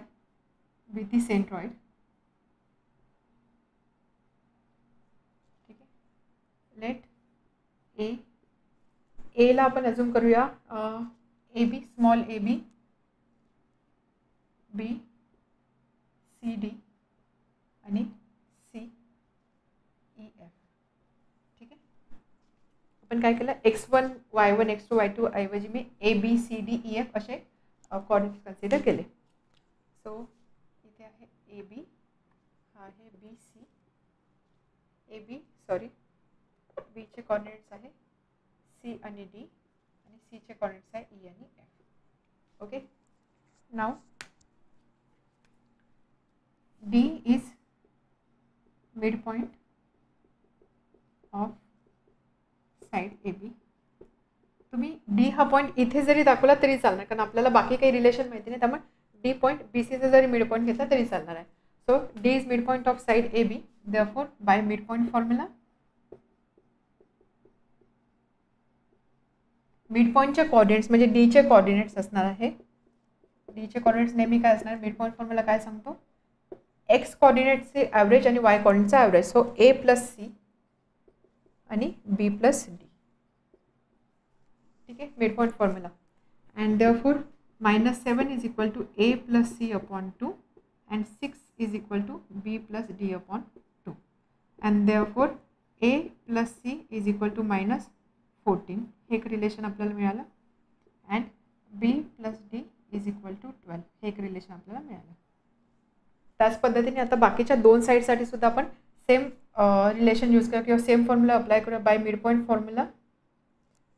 with the centroid, ठीक आहे. लेट A ला आपण अजूम करूया AB small AB B C D आणि C E F, ठीक आहे. आपण काय केलं, x1 y1 x2 y2 ऐवजी मी A B C D E F असे कॉर्डिनेट्स कन्सिडर केले. सो इथे आहे AB, हा आहे BC, AB सॉरी B चे कॉर्डिनेट्स आहे C आणि D आणि C चे कॉर्डिनेट्स आहे E आणि F. Okay, now D is mid point of side AB. तुम्ही D हा पॉईंट इथे जरी दाखवला तरी चालणार, कारण आपल्याला बाकी काही रिलेशन माहिती नाही, त्यामुळे D पॉईंट BC चा जरी मिड पॉईंट घेतला तरी चालणार आहे. So D is mid point of side AB therefore by mid point formula mid पॉइंटचे कोऑर्डिनेट्स म्हणजे डीचे कोऑर्डिनेट्स असणार आहे. डीचे कोऑर्डिनेट्स नेहमी काय असणार, मिड पॉइंट फॉर्म्युला काय सांगतो, एक्स कोऑर्डिनेट्सचे ॲव्हरेज आणि वाय कोऑर्डिनेटचा average. So A plus C आणि बी प्लस डी. ठीक आहे, mid point formula. And therefore -7 is equal to A plus C upon 2 and 6 is equal to B plus D upon 2. And therefore A plus C is equal to -14. हे एक relation आपल्याला मिळालं. And B plus D is equal to 12. हे एक relation आपल्याला मिळालं. त्याच पद्धतीने आता बाकीच्या दोन साईडसाठी सुद्धा आपण सेम रिलेशन यूज करूया किंवा सेम फॉर्म्युला अप्लाय करूया बाय मिड पॉईंट फॉर्म्युला.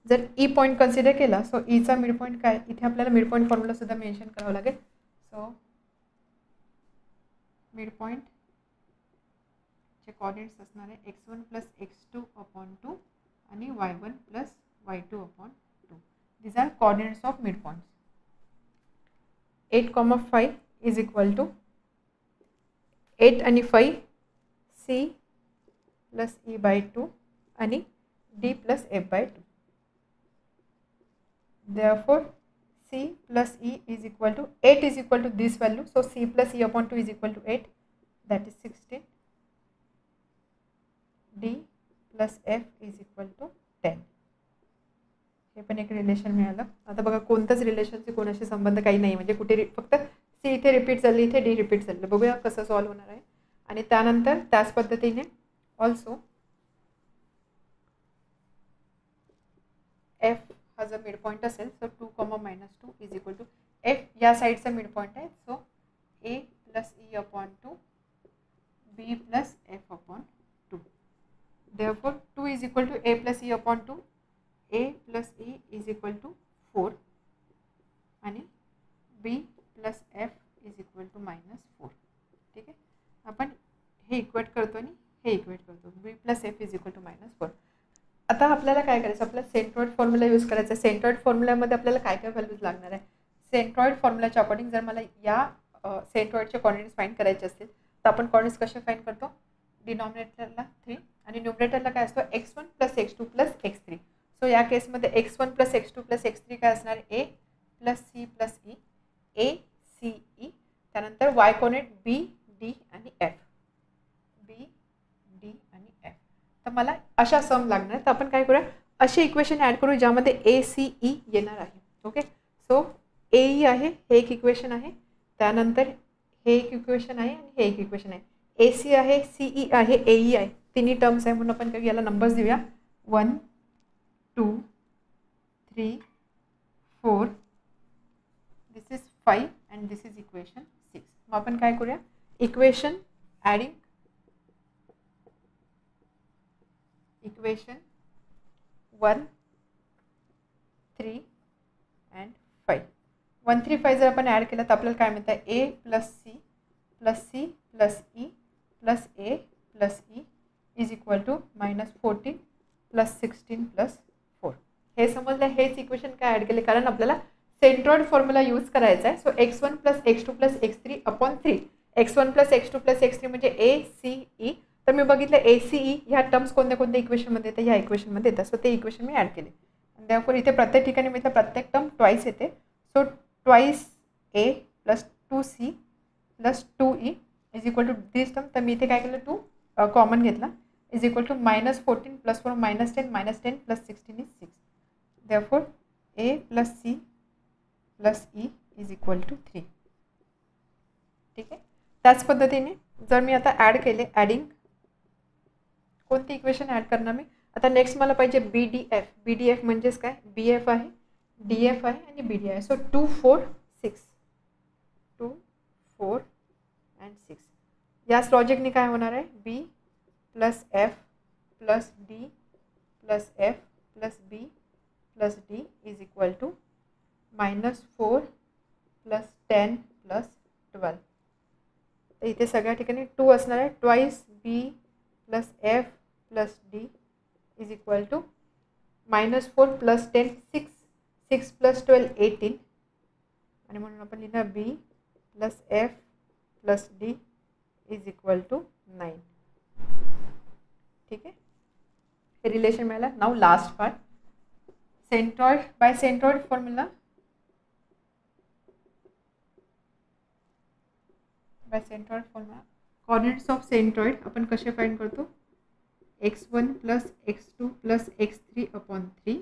जर ई पॉईंट कन्सिडर केला सो ईचा मिड पॉईंट काय, इथे आपल्याला मिड पॉईंट फॉर्म्युला सुद्धा मेन्शन करावं लागेल. सो मिड पॉईंटचे कोऑर्डिनेट्स असणार आहे x1 प्लस x2 अपॉन 2 आणि y1 plus y2 upon 2. These are coordinates of mid points. 8,5 is equal to 8 आणि 5 सी प्लस ई बाय 2 आणि D plus F by 2. Therefore c plus e is equal to 8 is equal to this value. So c plus e upon 2 is equal to 8, that is 16. d plus f is equal to 10. हे पण एक relation मिळालं. आता बघा कोणतंच रिलेशनचे कोणाशी संबंध काही नाही, म्हणजे कुठे फक्त सी इथे रिपीट झाली, इथे डी रिपीट झालं. बघूया कसं सॉल्व्ह होणार आहे. आणि त्यानंतर त्याच पद्धतीने ऑल्सो एफ हा जर मिड पॉईंट असेल so 2, -2 is equal to F या साईडचा मिड पॉईंट आहे. So A plus E upon 2 B plus F upon 2. Therefore 2 is equal to A plus E upon 2, A plus E is equal to 4 आणि B plus F is equal to -4. ठीक आहे, आपण हे equate करतो आणि हे equate करतो. B plus F is equal to -4. आता आपल्याला काय करायचं, आपल्याला सेंट्रॉइड फॉर्म्युला यूज करायचा आहे. सेंट्रॉइड फॉर्म्युल्यामध्ये आपल्याला काय काय व्हॅल्यूज लागणार आहे. सेंट्रॉइड फॉर्म्युलाच्या अकॉर्डिंग जर मला या सेंट्रॉइडचे कोऑर्डिनेट्स फाइंड करायचे असतील तर आपण कोऑर्डिनेट्स कसे फाइंड करतो, डिनॉमिनेटरला 3 आणि न्यूमरेटरला काय असतो x1 plus x2 plus x3. So या केसमध्ये x1 plus x2 plus x3 काय असणार, ए प्लस सी प्लस ई, ए सी ई. त्यानंतर वाय कोऑर्डिनेट बी डी आणि एफ, बी डी आणि एफ. तर मला अशा सम लागणार. तर आपण काय करूया, असे इक्वेशन ॲड करू ज्यामध्ये ए सी ई येणार आहे. ओके, सो ए ई आहे, हे एक इक्वेशन आहे. त्यानंतर हे एक इक्वेशन आहे आणि हे एक इक्वेशन आहे. ए सी आहे, सी ई आहे, ए ई आहे. तिन्ही टर्म्स आहे म्हणून आपण याला नंबर्स देऊया 1 2 3 4. दिस is 5 and this is equation 6. मग आपण काय करूया, इक्वेशन ॲडिंग इक्वेशन 1 3 अँड 5. 1 3 5 जर आपण ॲड केलं तर आपल्याला काय मिळतं, A plus C plus C plus E plus A plus E is equal to -14 plus 16 plus 4. हे समजलं. हेच इक्वेशन काय ॲड केले, कारण आपल्याला सेंट्रॉइड फॉर्म्युला यूज करायचा आहे. So x1 plus x2 plus x3 upon 3. x1 plus x2 plus x3 म्हणजे ए सी ई. तर मी बघितलं ए सी ई ह्या टर्म्स कोणत्या कोणत्या इक्वेशनमध्ये येतात, ह्या इक्वेशनमध्ये येतात. सो ते इक्वेशन मी ॲड केले. त्यामुळे इथे प्रत्येक ठिकाणी मिळतं, प्रत्येक टर्म ट्वाईस येते. So twice A plus 2c plus 2e is equal to this term. तर मी इथे काय केलं, 2 कॉमन घेतला, is equal to -14 plus 4 -10 plus 16 is 6. Therefore A plus C plus E is equal to 3. ठीक आहे, त्याच पद्धतीने जर मी आता ॲड केले, ॲडिंग कोणती इक्वेशन ॲड करणार मी आता, नेक्स्ट मला पाहिजे B D F. B D F म्हणजेच काय, बी एफ आहे, डी एफ आहे आणि बी डी आहे. So 2 4 6 2 4 and 6. याच लॉजिकने काय होणार आहे, B plus F plus D plus F plus B plus D is equal to -4 plus 10 plus 12. तर इथे सगळ्या ठिकाणी 2 असणार आहे. Twice B plus F plus D is equal to -4 plus 10 6 6 plus 12 18. आणि म्हणून आपण लिहिणार B plus F plus D is equal to 9. ठीक आहे, हे रिलेशन मिळालं. नाव last part, centroid by centroid formula, by centroid formula coordinates of centroid आपण कसे फाइंड करतो, x1 + x2 + x3/3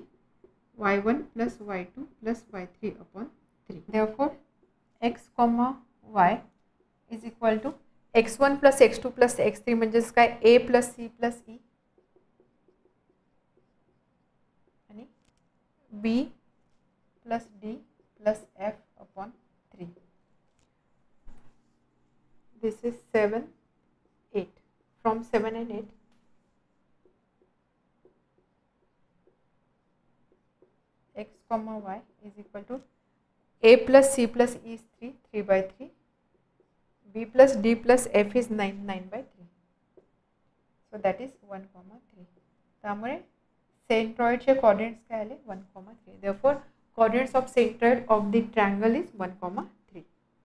y1 + y2 + y3/3. therefore x, y is equal to x1 + x2 + x3 म्हणजेच काय a + c + e आणि b + d + f/3. this is 7, 8. From 7 and 8, x, y is equal to a + c + e is 3, 3/3. b + d + f is 9, 9/3. so that is 1, 3. त्यामुळे सेंट्रॉइडचे coordinates काय आले 1, 3. therefore coordinates of centroid of the triangle is 1, 3.